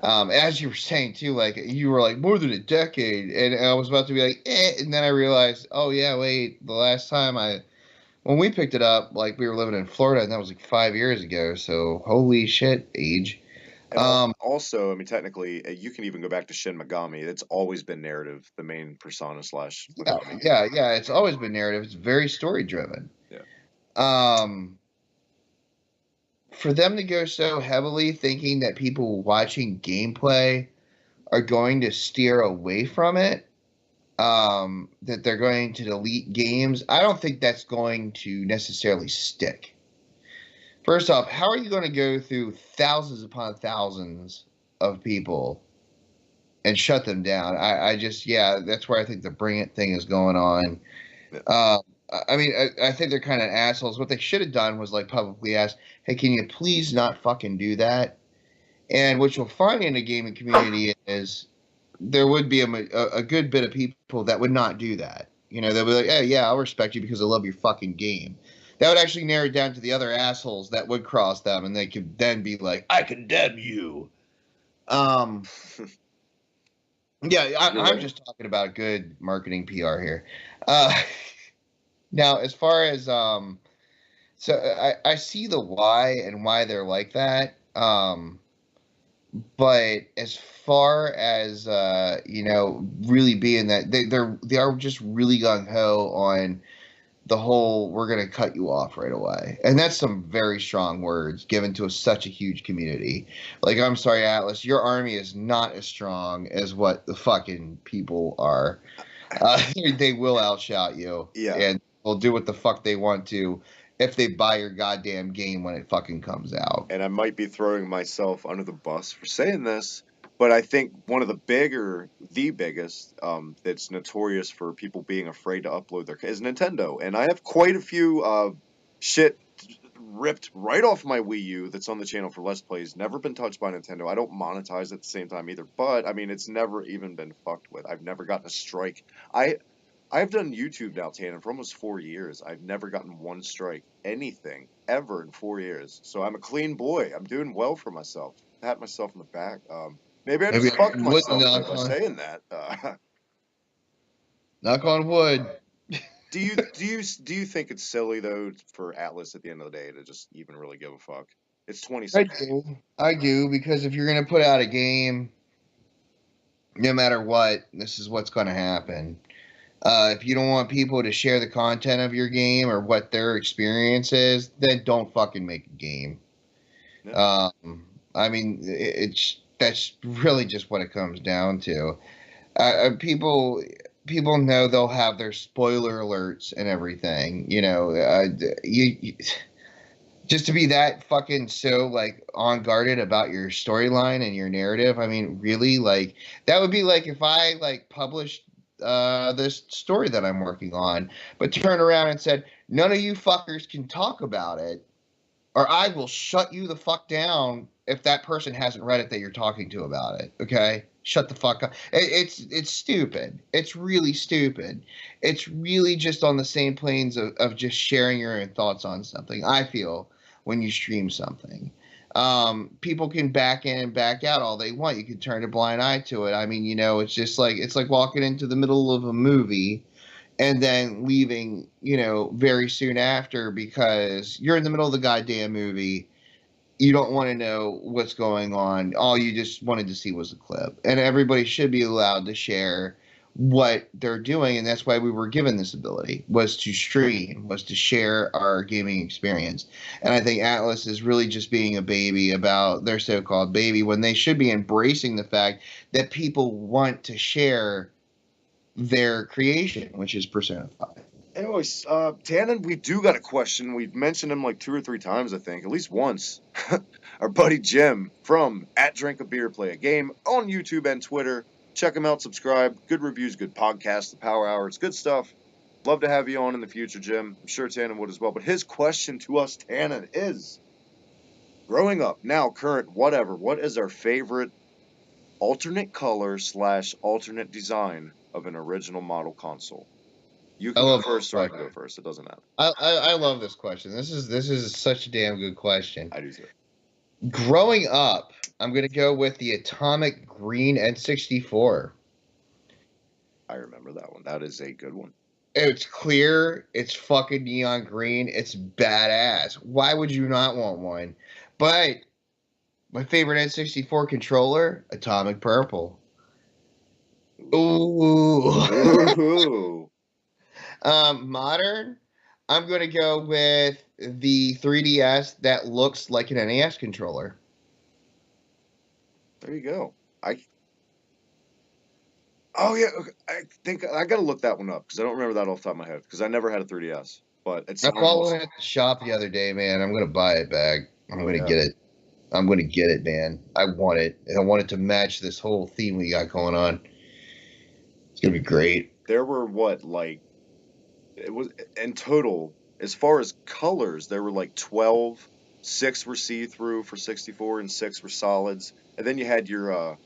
as you were saying too, like you were like more than a decade, and I was about to be like, and then I realized, oh yeah, wait, the last time when we picked it up, like we were living in Florida, and that was like 5 years ago. So holy shit, age. And also, I mean, technically, you can even go back to Shin Megami. It's always been narrative, the main Persona / Megami. Yeah. It's always been narrative. It's very story driven. Yeah. For them to go so heavily thinking that people watching gameplay are going to steer away from it, that they're going to delete games, I don't think that's going to necessarily stick. First off, how are you going to go through thousands upon thousands of people and shut them down? That's where I think the Bring It thing is going on. Yeah. I mean, I think they're kind of assholes. What they should have done was like publicly ask, "Hey, can you please not fucking do that?" And what you'll find in the gaming community is there would be a good bit of people that would not do that. You know, they'll be like, "Hey, yeah, I'll respect you because I love your fucking game." That would actually narrow it down to the other assholes that would cross them, and they could then be like, "I condemn you." I'm just talking about good marketing PR here. Now, as far as so I see the why and why they're like that. But as far as really being that they are just really gung ho on the whole "we're going to cut you off right away," and that's some very strong words given to such a huge community. Like, I'm sorry, Atlas, your army is not as strong as what the fucking people are. They will outshout you. Yeah. And they'll do what the fuck they want to if they buy your goddamn game when it fucking comes out. And I might be throwing myself under the bus for saying this, but I think one of the biggest, that's notorious for people being afraid to upload is Nintendo. And I have quite a few shit ripped right off my Wii U that's on the channel for Let's Plays. Never been touched by Nintendo. I don't monetize at the same time either, but I mean, it's never even been fucked with. I've never gotten a strike. I've done YouTube now, Tannen, for almost 4 years. I've never gotten one strike, anything, ever in 4 years. So I'm a clean boy. I'm doing well for myself. Pat myself on the back. Maybe I Maybe just fucked wood myself though knock by on, saying that. knock on wood. Do you think it's silly though for Atlas at the end of the day to just even really give a fuck? It's I 2016. do. I do, because if you're gonna put out a game, no matter what, this is what's gonna happen. If you don't want people to share the content of your game or what their experience is, then don't fucking make a game. Yeah. I mean, that's really just what it comes down to. People know they'll have their spoiler alerts and everything. You just to be that fucking so like on guarded about your storyline and your narrative. I mean, really, like that would be like if I like published this story that I'm working on, but turned around and said none of you fuckers can talk about it, or I will shut you the fuck down if that person hasn't read it that you're talking to about it. Okay, shut the fuck up. It's stupid. It's really stupid. It's really just on the same planes of just sharing your own thoughts on something. I feel when you stream something. People can back in and back out all they want. You can turn a blind eye to it. I mean, it's like walking into the middle of a movie and then leaving, very soon after because you're in the middle of the goddamn movie. You don't want to know what's going on. All you just wanted to see was a clip. And everybody should be allowed to share what they're doing, and that's why we were given this ability, was to stream, was to share our gaming experience. And I think Atlas is really just being a baby about their so-called baby when they should be embracing the fact that people want to share their creation, which is Persona 5. Anyways, Tannen, we do got a question. We've mentioned him like 2 or 3 times, I think, at least once. Our buddy Jim from @DrinkABeer on YouTube and Twitter. Check him out, subscribe. Good reviews, good podcast, the Power Hour. It's good stuff. Love to have you on in the future, Jim. I'm sure Tannen would as well. But his question to us, Tannen, is growing up, now, current, whatever, what is our favorite alternate color / alternate design of an original model console? You I can go love first or I can go first. It doesn't matter. I love this question. This is such a damn good question. I do too. Growing up, I'm gonna go with the atomic green N64. I remember that one. That is a good one. It's clear. It's fucking neon green. It's badass. Why would you not want one? But my favorite N64 controller, atomic purple. Ooh. Ooh. Modern, I'm gonna go with the 3DS that looks like an NES controller. There you go. Oh yeah. Okay. I think I gotta look that one up because I don't remember that off the top of my head because I never had a 3DS. But it I bought sounds. one at the shop the other day, man. I'm gonna buy it back. I'm Oh gonna yeah. get it. I'm gonna get it, man. I want it. And I want it to match this whole theme we got going on. It's gonna be great. There were it was in total, as far as colors, there were like 12. 6 were see-through for 64 and 6 were solids. And then you had your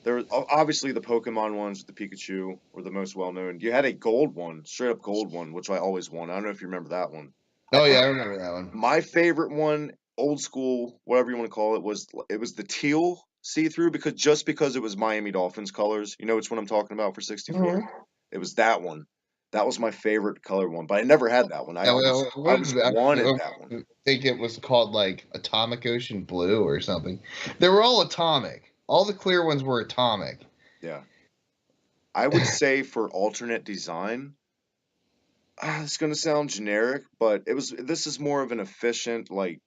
there was obviously the Pokemon ones with the Pikachu were the most well known. You had a gold one, straight up gold one, which I always wanted. I don't know if you remember that one. I Oh yeah, think I remember that one. my favorite one, old school, whatever you want to call it, was the teal see-through because it was Miami Dolphins colors. You know which one I'm talking about for 64? Mhm. It was that one. That was my favorite color one, but I never had that one. I Yeah, always well, I what always is that? wanted that one. I think it was called like Atomic Ocean Blue or something. They were all atomic. All the clear ones were atomic. Yeah. I would say for alternate design, it's gonna sound generic, but this is more of an efficient like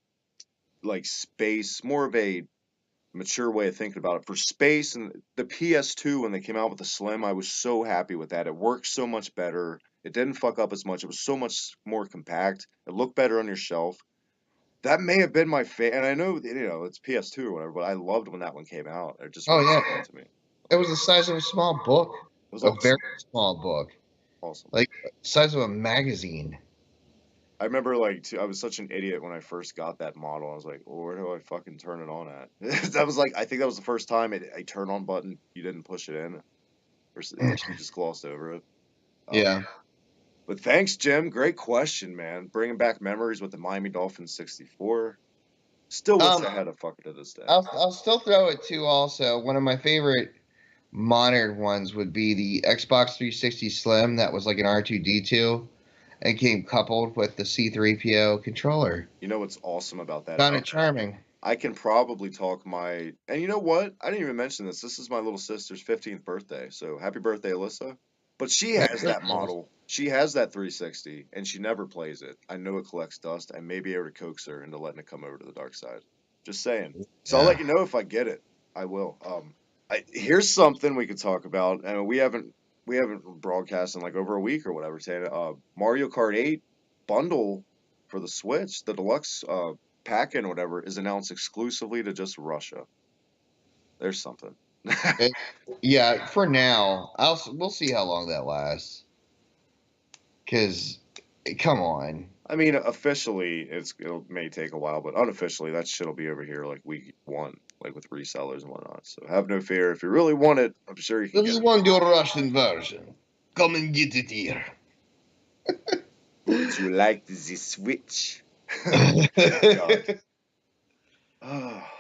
space, more of a mature way of thinking about it. For space and the PS2 when they came out with the Slim, I was so happy with that. It worked so much better. It didn't fuck up as much. It was so much more compact. It looked better on your shelf. That may have been my favorite, and I know it's PS2 or whatever, but I loved when that one came out. It just Oh meant yeah, something to me. it was the size of a small book, It was a awesome. very small book, Awesome. like size of a magazine. I remember I was such an idiot when I first got that model. I was like, well, where do I fucking turn it on at? That was like, I think that was the first time a turn on button, you didn't push it in, or you just glossed over it. Yeah. But thanks, Jim. Great question, man. Bringing back memories with the Miami Dolphins 64. Still wish I had a fucker to this day. I'll still throw it too. Also, one of my favorite modern ones would be the Xbox 360 Slim. That was like an R2D2, and came coupled with the C3PO controller. You know what's awesome about that? Kind of charming. I can probably talk and you know what? I didn't even mention this. This is my little sister's 15th birthday. So happy birthday, Alyssa. But she has that model. She has that 360, and she never plays it. I know it collects dust. I may be able to coax her into letting it come over to the dark side. Just saying. So I'll let you know if I get it. I will. Here's something we could talk about. And we haven't broadcast in like over a week or whatever. Mario Kart 8 bundle for the Switch, the deluxe pack-in or whatever, is announced exclusively to just Russia. There's something. Yeah, for now, we'll see how long that lasts. Cause, come on. I mean, officially, it may take a while, but unofficially, that shit'll be over here like week 1, like with resellers and whatnot. So have no fear. If you really want it, I'm sure you can If get you it. want your Russian version, come and get it here. Would you like the Switch?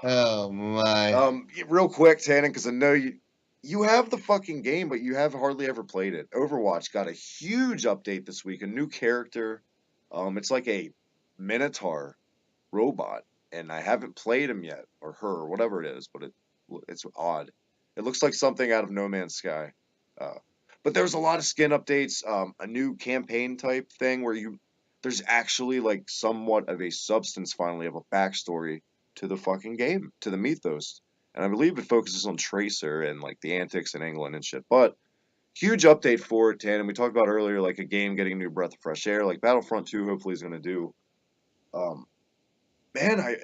Oh my. Real quick, Tannen, because I know you have the fucking game, but you have hardly ever played it. Overwatch got a huge update this week, a new character. It's like a Minotaur robot, and I haven't played him yet, or her, or whatever it is, but it's odd. It looks like something out of No Man's Sky. But there's a lot of skin updates, a new campaign type thing where there's actually like somewhat of a substance finally of a backstory to the fucking game, to the mythos. And I believe it focuses on Tracer and like the antics in England and shit. But huge update for it, Tan. And we talked about earlier, like a game getting a new breath of fresh air, like Battlefront 2 hopefully is going to do. Man,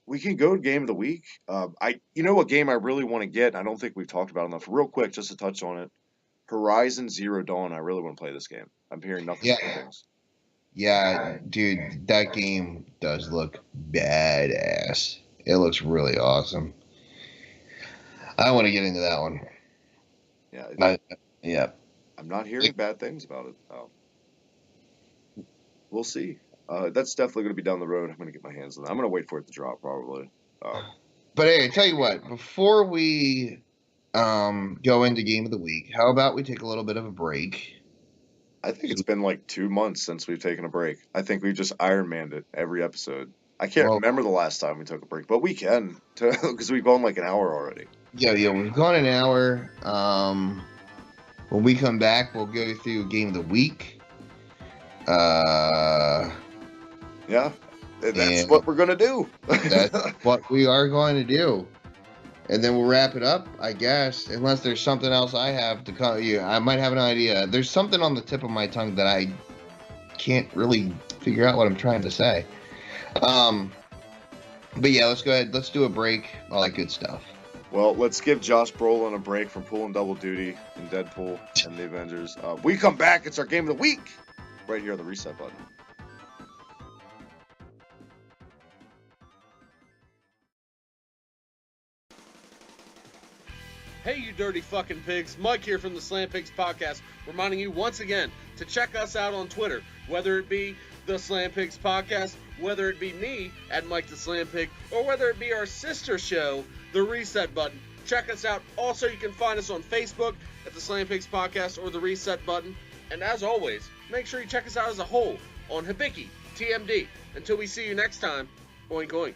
we can go to game of the week. You know what game I really want to get? I don't think we've talked about enough. Real quick, just to touch on it, Horizon Zero Dawn. I really want to play this game. I'm hearing nothing but good things. Yeah, dude, that game does look badass. It looks really awesome. I want to get into that one. Yeah. Yeah. I'm not hearing bad things about it. We'll see. That's definitely going to be down the road. I'm going to get my hands on that. I'm going to wait for it to drop probably. But hey, tell you what, before we go into game of the week, how about we take a little bit of a break? I think it's been like 2 months since we've taken a break. I think we've just Iron Manned it every episode. I can't remember the last time we took a break, but we can because we've gone like an hour already. Yeah, we've gone an hour. When we come back, we'll go through game of the week. Yeah, that's what we're gonna do. That's what we are going to do. And then we'll wrap it up, I guess, unless there's something else I have to call you. I might have an idea. There's something on the tip of my tongue that I can't really figure out what I'm trying to say. But yeah, let's go ahead. Let's do a break. All that good stuff. Well, let's give Josh Brolin a break from pulling double duty in Deadpool and the Avengers. We come back. It's our game of the week right here on the reset button. Hey, you dirty fucking pigs. Mike here from the Slam Pigs Podcast, reminding you once again to check us out on Twitter, whether it be the Slam Pigs Podcast, whether it be me at Mike the Slam Pig, or whether it be our sister show, The Reset Button. Check us out. Also, you can find us on Facebook at the Slam Pigs Podcast or The Reset Button. And as always, make sure you check us out as a whole on Hibiki TMD. Until we see you next time, oink oink.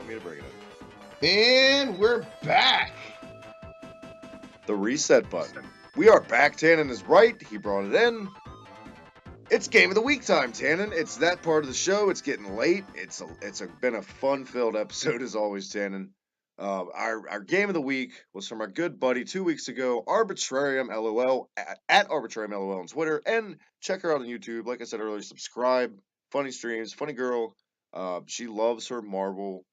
Me to bring it in. And we're back. The reset button. We are back. Tannen is right. He brought it in. It's Game of the Week time, Tannen. It's that part of the show. It's getting late. It's been a fun-filled episode as always, Tannen. Our Game of the Week was from our good buddy 2 weeks ago, Arbitrarium LOL, at Arbitrarium LOL on Twitter, and check her out on YouTube. Like I said earlier, subscribe. Funny streams, funny girl. She loves her Marvel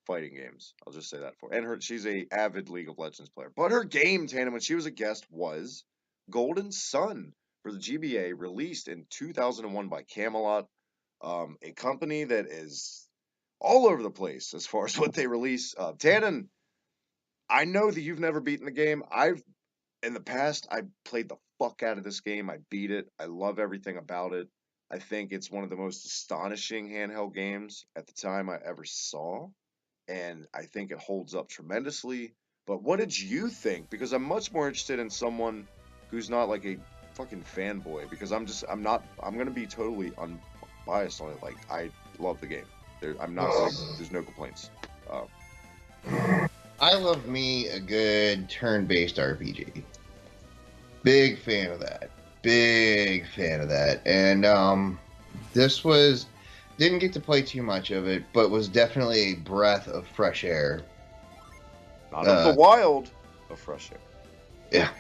fighting games. I'll just say that for her. And she's a avid League of Legends player. But her game, Tannen, when she was a guest, was Golden Sun for the GBA, released in 2001 by Camelot, a company that is all over the place as far as what they release. Tannen, I know that you've never beaten the game. In the past, I played the fuck out of this game. I beat it. I love everything about it. I think it's one of the most astonishing handheld games at the time I ever saw, and I think it holds up tremendously. But what did you think? Because I'm much more interested in someone who's not like a fucking fanboy, because I'm gonna be totally unbiased on it. Like, I love the game. There's no complaints. I love me a good turn-based RPG. Big fan of that. And this didn't get to play too much of it, but was definitely a breath of fresh air. Not of the wild, of fresh air. Yeah.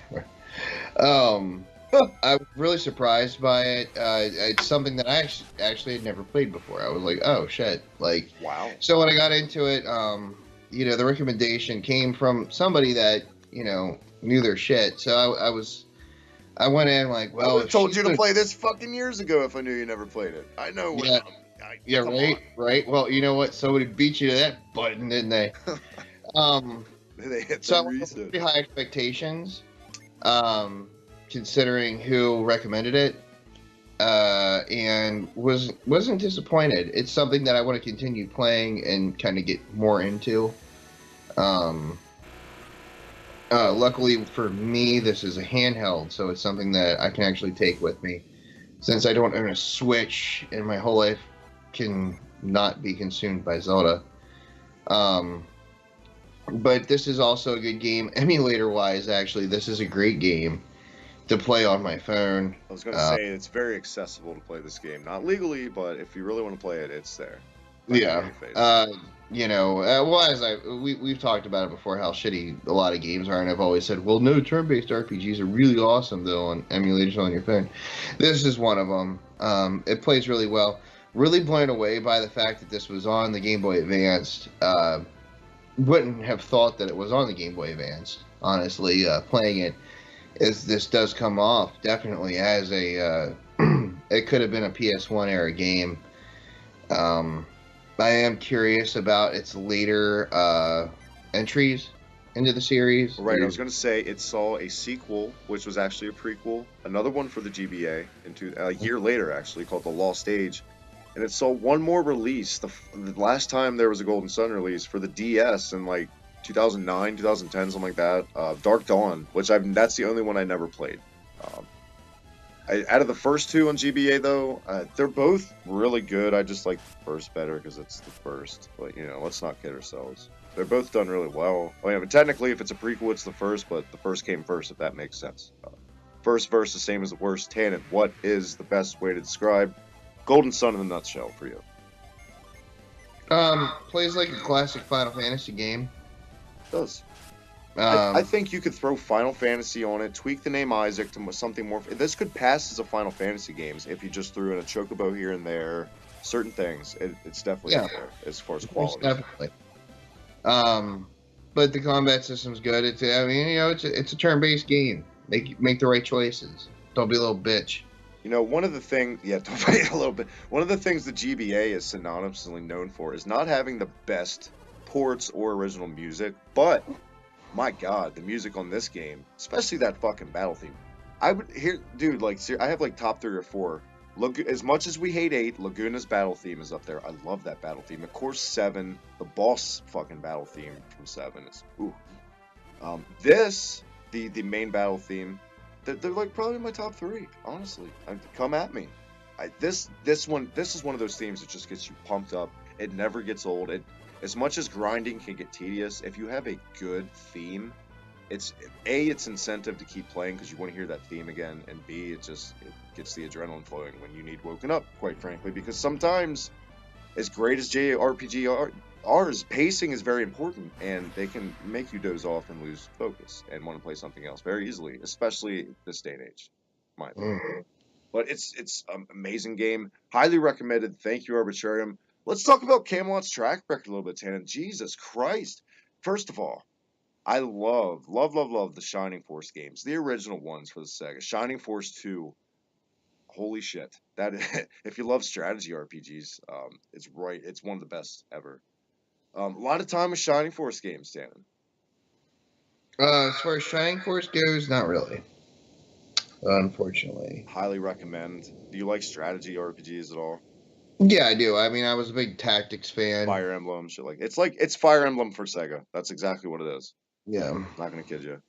I was really surprised by it. It's something that I actually had never played before. I was like, oh shit. Like, wow. So when I got into it, the recommendation came from somebody that, knew their shit. So I went in like, well, I would have told you to play this fucking years ago if I knew you never played it. I know what. Yeah, right. Well, you know what? Somebody beat you to that button, didn't they? They hit so the reset. Pretty high expectations, considering who recommended it, and wasn't disappointed. It's something that I want to continue playing and kind of get more into. Luckily for me, this is a handheld, so it's something that I can actually take with me. Since I don't own a Switch and my whole life can not be consumed by Zelda. But this is also a good game. Emulator-wise, actually, this is a great game to play on my phone. I was going to say, it's very accessible to play this game. Not legally, but if you really want to play it, it's there. Yeah. We've talked about it before, how shitty a lot of games are, and I've always said, well, no, turn-based RPGs are really awesome, though, on emulators on your phone. This is one of them. It plays really well. Really blown away by the fact that this was on the Game Boy Advance. Wouldn't have thought that it was on the Game Boy Advance, honestly. Playing it, this does come off definitely as a it could have been a PS1 era game. I am curious about its later entries into the series. Right, I was going to say it saw a sequel, which was actually a prequel, another one for the GBA, a year later actually, called The Lost Age. And it saw one more release. The last time there was a Golden Sun release for the DS in like 2009, 2010, something like that. Dark Dawn, which that's the only one I never played. Out of the first two on GBA though, they're both really good. I just like the first better because it's the first. But let's not kid ourselves. They're both done really well. But technically, if it's a prequel, it's the first. But the first came first, if that makes sense. First verse the same as the worst. Tannen, what is the best way to describe Golden Sun in a nutshell for you? Plays like a classic Final Fantasy game. It does. I think you could throw Final Fantasy on it, tweak the name Isaac to something more. This could pass as a Final Fantasy game if you just threw in a chocobo here and there, certain things. It's definitely up there as far as quality. Definitely. But the combat system's good. It's a turn-based game. Make the right choices. Don't be a little bitch. One of the things, don't wait a little bit. One of the things the GBA is synonymously known for is not having the best ports or original music, but my God, the music on this game, especially that fucking battle theme. I have like top 3 or 4. As much as we hate 8, Laguna's battle theme is up there. I love that battle theme. Of course, 7, the boss fucking battle theme from 7 is ooh. The main battle theme. They're like probably my top 3, honestly. Come at me. This is one of those themes that just gets you pumped up. It never gets old. As much as grinding can get tedious, if you have a good theme, it's it's incentive to keep playing because you want to hear that theme again, and B, it gets the adrenaline flowing when you need woken up, quite frankly, because sometimes, as great as JRPG are, pacing is very important, and they can make you doze off and lose focus and want to play something else very easily, especially this day and age, in my opinion. But it's an amazing game, highly recommended. Thank you, Arbitrarium. Let's talk about Camelot's track record a little bit, Tannen. Jesus Christ! First of all, I love the Shining Force games, the original ones for the Sega. Shining Force 2, holy shit! That if you love strategy RPGs, it's one of the best ever. A lot of time with Shining Force games, Tannen. As far as Shining Force goes, not really. Unfortunately. Highly recommend. Do you like strategy RPGs at all? Yeah, I do. I mean, I was a big tactics fan. Fire Emblem, shit like it's Fire Emblem for Sega. That's exactly what it is. Yeah. Not gonna kid you.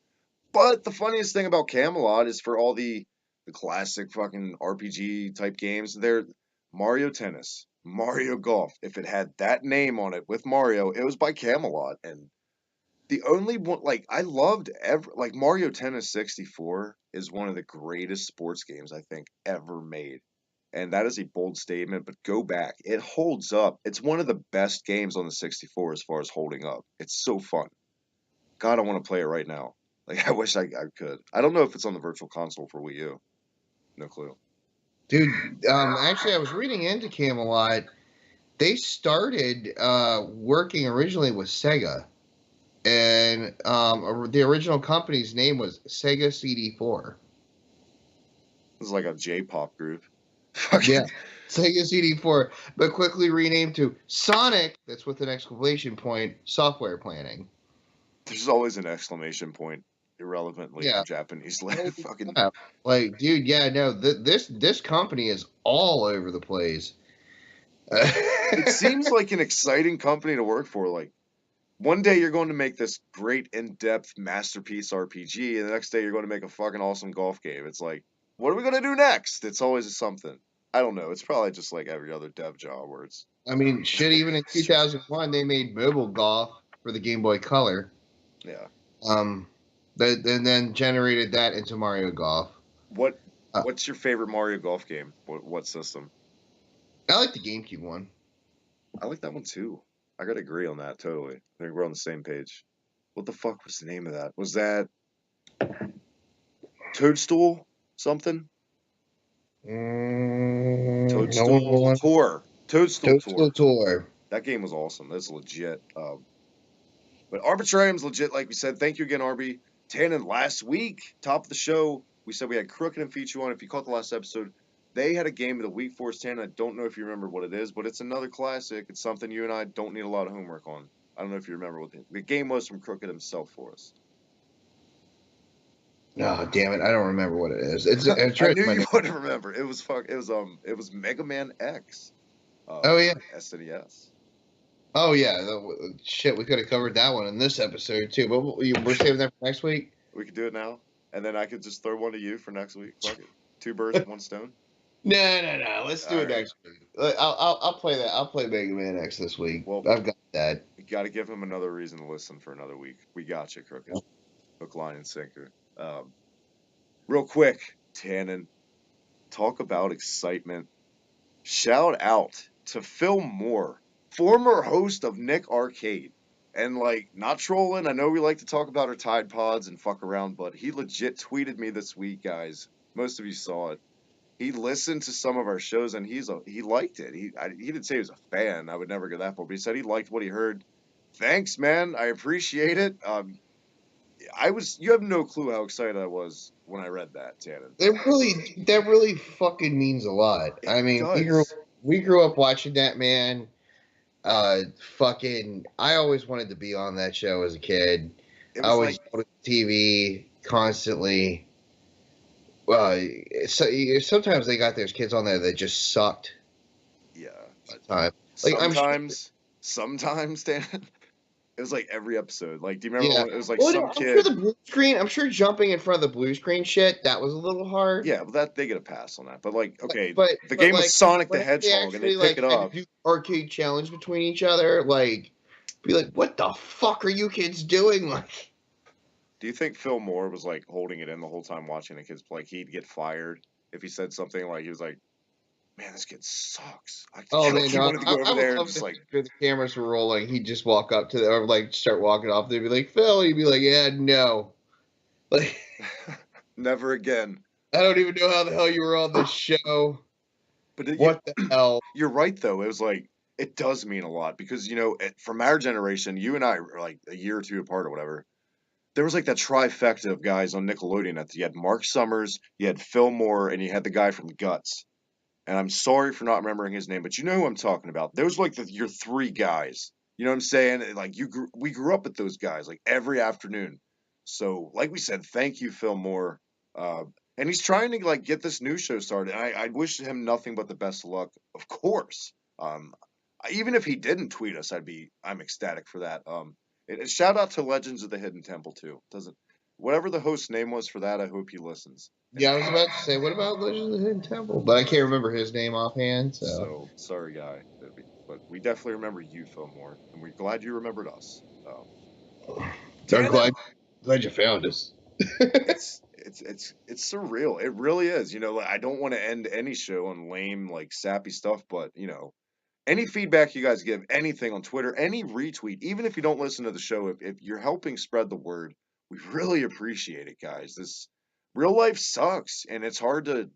But the funniest thing about Camelot is for all the classic fucking RPG type games, they're Mario Tennis, Mario Golf. If it had that name on it with Mario, it was by Camelot. And the only one, like, I loved Mario Tennis 64 is one of the greatest sports games I think ever made. And that is a bold statement, but go back. It holds up. It's one of the best games on the 64 as far as holding up. It's so fun. God, I want to play it right now. Like, I wish I could. I don't know if it's on the Virtual Console for Wii U. No clue. Dude, actually, I was reading into Camelot. They started working originally with Sega. And the original company's name was Sega CD4. This is like a J-pop group. Yeah, Sega CD4, but quickly renamed to Sonic, that's with an exclamation point, software planning. There's always an exclamation point, irrelevantly Yeah. in Japanese. Fucking Yeah. Like, dude, yeah, no, this company is all over the place. It seems like an exciting company to work for. Like, one day you're going to make this great in-depth masterpiece RPG, and the next day you're going to make a fucking awesome golf game. It's like, what are we going to do next? It's always something. I don't know. It's probably just like every other dev job where it's... I mean, shit, even in 2001, they made mobile golf for the Game Boy Color. Yeah. And then generated that into Mario Golf. What's your favorite Mario Golf game? What system? I like the GameCube one. I like that one too. I gotta agree on that totally. I think we're on the same page. What the fuck was the name of that? Was that Toadstool something? Toadstool Tour. Toadstool Tour. That game was awesome. That's legit. But Arbitrarium's legit, like we said. Thank you again, Arby. Tannen, last week, top of the show, we said we had Crooked and Feature on. If you caught the last episode, they had a game of the week for us, Tannen. I don't know if you remember what it is, but it's another classic. It's something you and I don't need a lot of homework on. I don't know if you remember what the game was from Crooked himself for us. Oh, damn it! I don't remember what it is. I knew you wouldn't remember. It was Mega Man X. Oh yeah. SNES. Oh yeah. Shit, we could have covered that one in this episode too. But we're saving that for next week. We could do it now, and then I could just throw one to you for next week. Fuck it. 2 birds with 1 stone. No. Let's do it next week. I'll play that. I'll play Mega Man X this week. Well, I've got that. You got to give him another reason to listen for another week. We got you, Crooked. Hook, line, and sinker. Real quick, Tannen, talk about excitement. Shout out to Phil Moore, former host of Nick Arcade. And, like, not trolling. I know we like to talk about our Tide Pods and fuck around, but he legit tweeted me this week, guys. Most of you saw it. He listened to some of our shows, and he liked it. He didn't say he was a fan. I would never go that far, but he said he liked what he heard. Thanks, man. I appreciate it. You have no clue how excited I was when I read that, Tannen. That really fucking means a lot. I mean, we grew up watching that, man. I always wanted to be on that show as a kid. I always yelled at the TV constantly. Sometimes they got those kids on there that just sucked. Yeah. Sometimes, Dan. It was like every episode. Like, do you remember when it was like some kid? Sure the blue screen. I'm sure jumping in front of the blue screen shit, that was a little hard. Yeah, but they get a pass on that. But like, okay, the game was Sonic the Hedgehog, and they pick it up. Do arcade challenge between each other, like, be like, what the fuck are you kids doing? Like, Do you think Phil Moore was like holding it in the whole time watching the kids play? Like he'd get fired if he said something like he was like, "Man, this kid sucks." Oh man, He no, wanted to go I over would there and love just to like, think if the cameras were rolling, he'd just walk up to them, or like start walking off. They'd be like, Phil, he'd be like, yeah, no. Like, never again. I don't even know how the hell you were on this show. But What the hell? you're right though. It was like it does mean a lot because from our generation, you and I are like a year or two apart or whatever. There was like that trifecta of guys on Nickelodeon. You had Mark Summers, you had Phil Moore, and you had the guy from Guts. And I'm sorry for not remembering his name, but you know who I'm talking about. Those were like your three guys. You know what I'm saying? Like we grew up with those guys like every afternoon. So like we said, thank you, Phil Moore. And he's trying to like get this new show started. And I wish him nothing but the best of luck, of course. Even if he didn't tweet us, I'm ecstatic for that. Shout out to Legends of the Hidden Temple too. Doesn't whatever the host's name was for that, I hope he listens. Yeah, I was about to say, what about Legend of the Hidden Temple? But I can't remember his name offhand. So sorry, guy. But we definitely remember you, Phil Moore, and we're glad you remembered us. I'm glad you found us. It's surreal. It really is. Like, I don't want to end any show on lame, like sappy stuff, but any feedback you guys give, anything on Twitter, any retweet, even if you don't listen to the show, if you're helping spread the word, we really appreciate it, guys. This real life sucks, and it's hard to.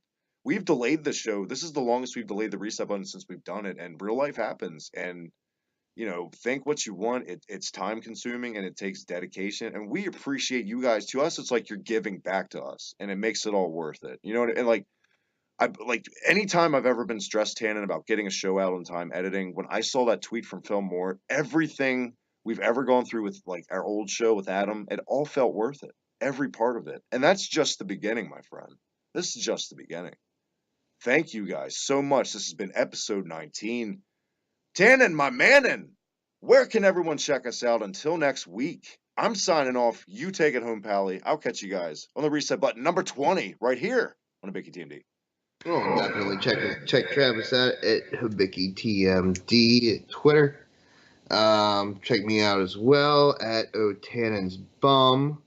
We've delayed the show. This is the longest we've delayed the reset button since we've done it, and real life happens. And think what you want. It's time consuming and it takes dedication, and we appreciate you guys. To us, it's like you're giving back to us, and it makes it all worth it. And like anytime I've ever been stressed, Tannen, about getting a show out on time, editing, when I saw that tweet from Phil Moore, everything we've ever gone through with like our old show with Adam, it all felt worth it. Every part of it. And that's just the beginning, my friend. This is just the beginning. Thank you guys so much. This has been episode 19. Tannen, my manin, where can everyone check us out until next week? I'm signing off. You take it home, Pally. I'll catch you guys on the reset button number 20 right here on a Bicky TMD. Oh, definitely check Travis out at Habiki TMD Twitter. Check me out as well at O'Tannen's Bum.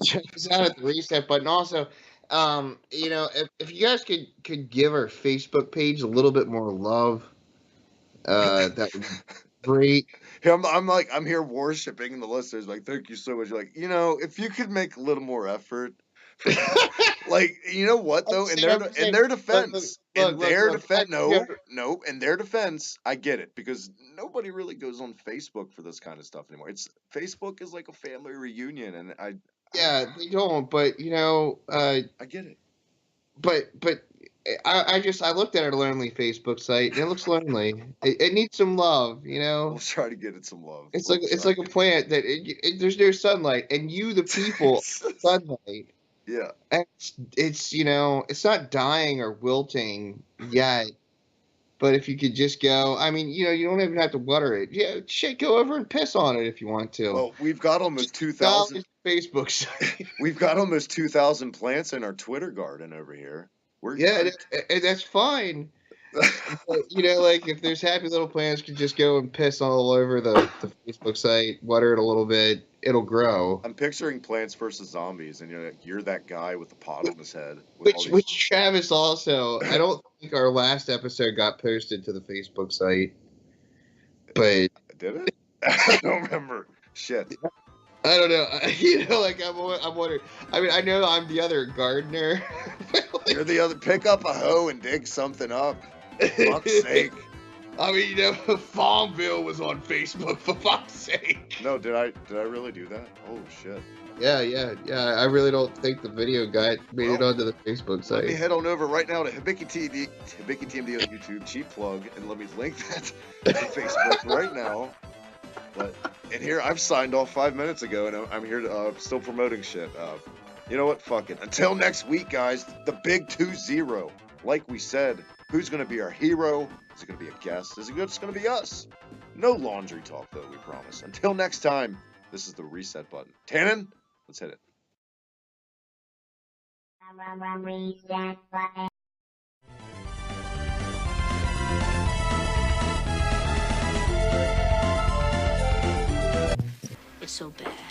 Check us out at the reset button. Also, if you guys could give our Facebook page a little bit more love, that would be great. I'm here worshiping the listeners. Like, thank you so much. Like, if you could make a little more effort. Like, you know what though? In their defense, in their defense, I get it because nobody really goes on Facebook for this kind of stuff anymore. Facebook is like a family reunion, and yeah, they don't. But I get it. But I looked at our lonely Facebook site and it looks lonely. It needs some love, We'll try to get it some love. It's like a plant that there's no sunlight, and you, the people, sunlight. Yeah. And it's it's not dying or wilting yet. But if you could just go, I mean, you don't even have to water it. Yeah, shit, go over and piss on it if you want to. Well, we've got almost 2,000 Facebook site. We've got almost 2,000 plants in our Twitter garden over here. And that's fine. But, like if there's happy little plants, could just go and piss all over the Facebook site, water it a little bit, it'll grow. I'm picturing Plants vs Zombies, and you're that guy with the pot on his head. Which Travis also. I don't think our last episode got posted to the Facebook site, but did it? I don't remember. Shit. I don't know. I'm wondering. I mean, I know I'm the other gardener. You're the other. Pick up a hoe and dig something up. For fuck's sake. I mean, Farmville was on Facebook, for fuck's sake. No, did I really do that? Oh shit. Yeah. I really don't think the video guy made it onto the Facebook site. Let me head on over right now to Habiki TMD on YouTube, cheap plug, and let me link that to Facebook right now. And here, I've signed off 5 minutes ago, and I'm here to still promoting shit. You know what? Fuck it. Until next week, guys, the big 2-0. Like we said, who's going to be our hero? Is it going to be a guest? Is it just going to be us? No laundry talk, though, we promise. Until next time, this is the reset button. Tannen, let's hit it. Reset button. so bad.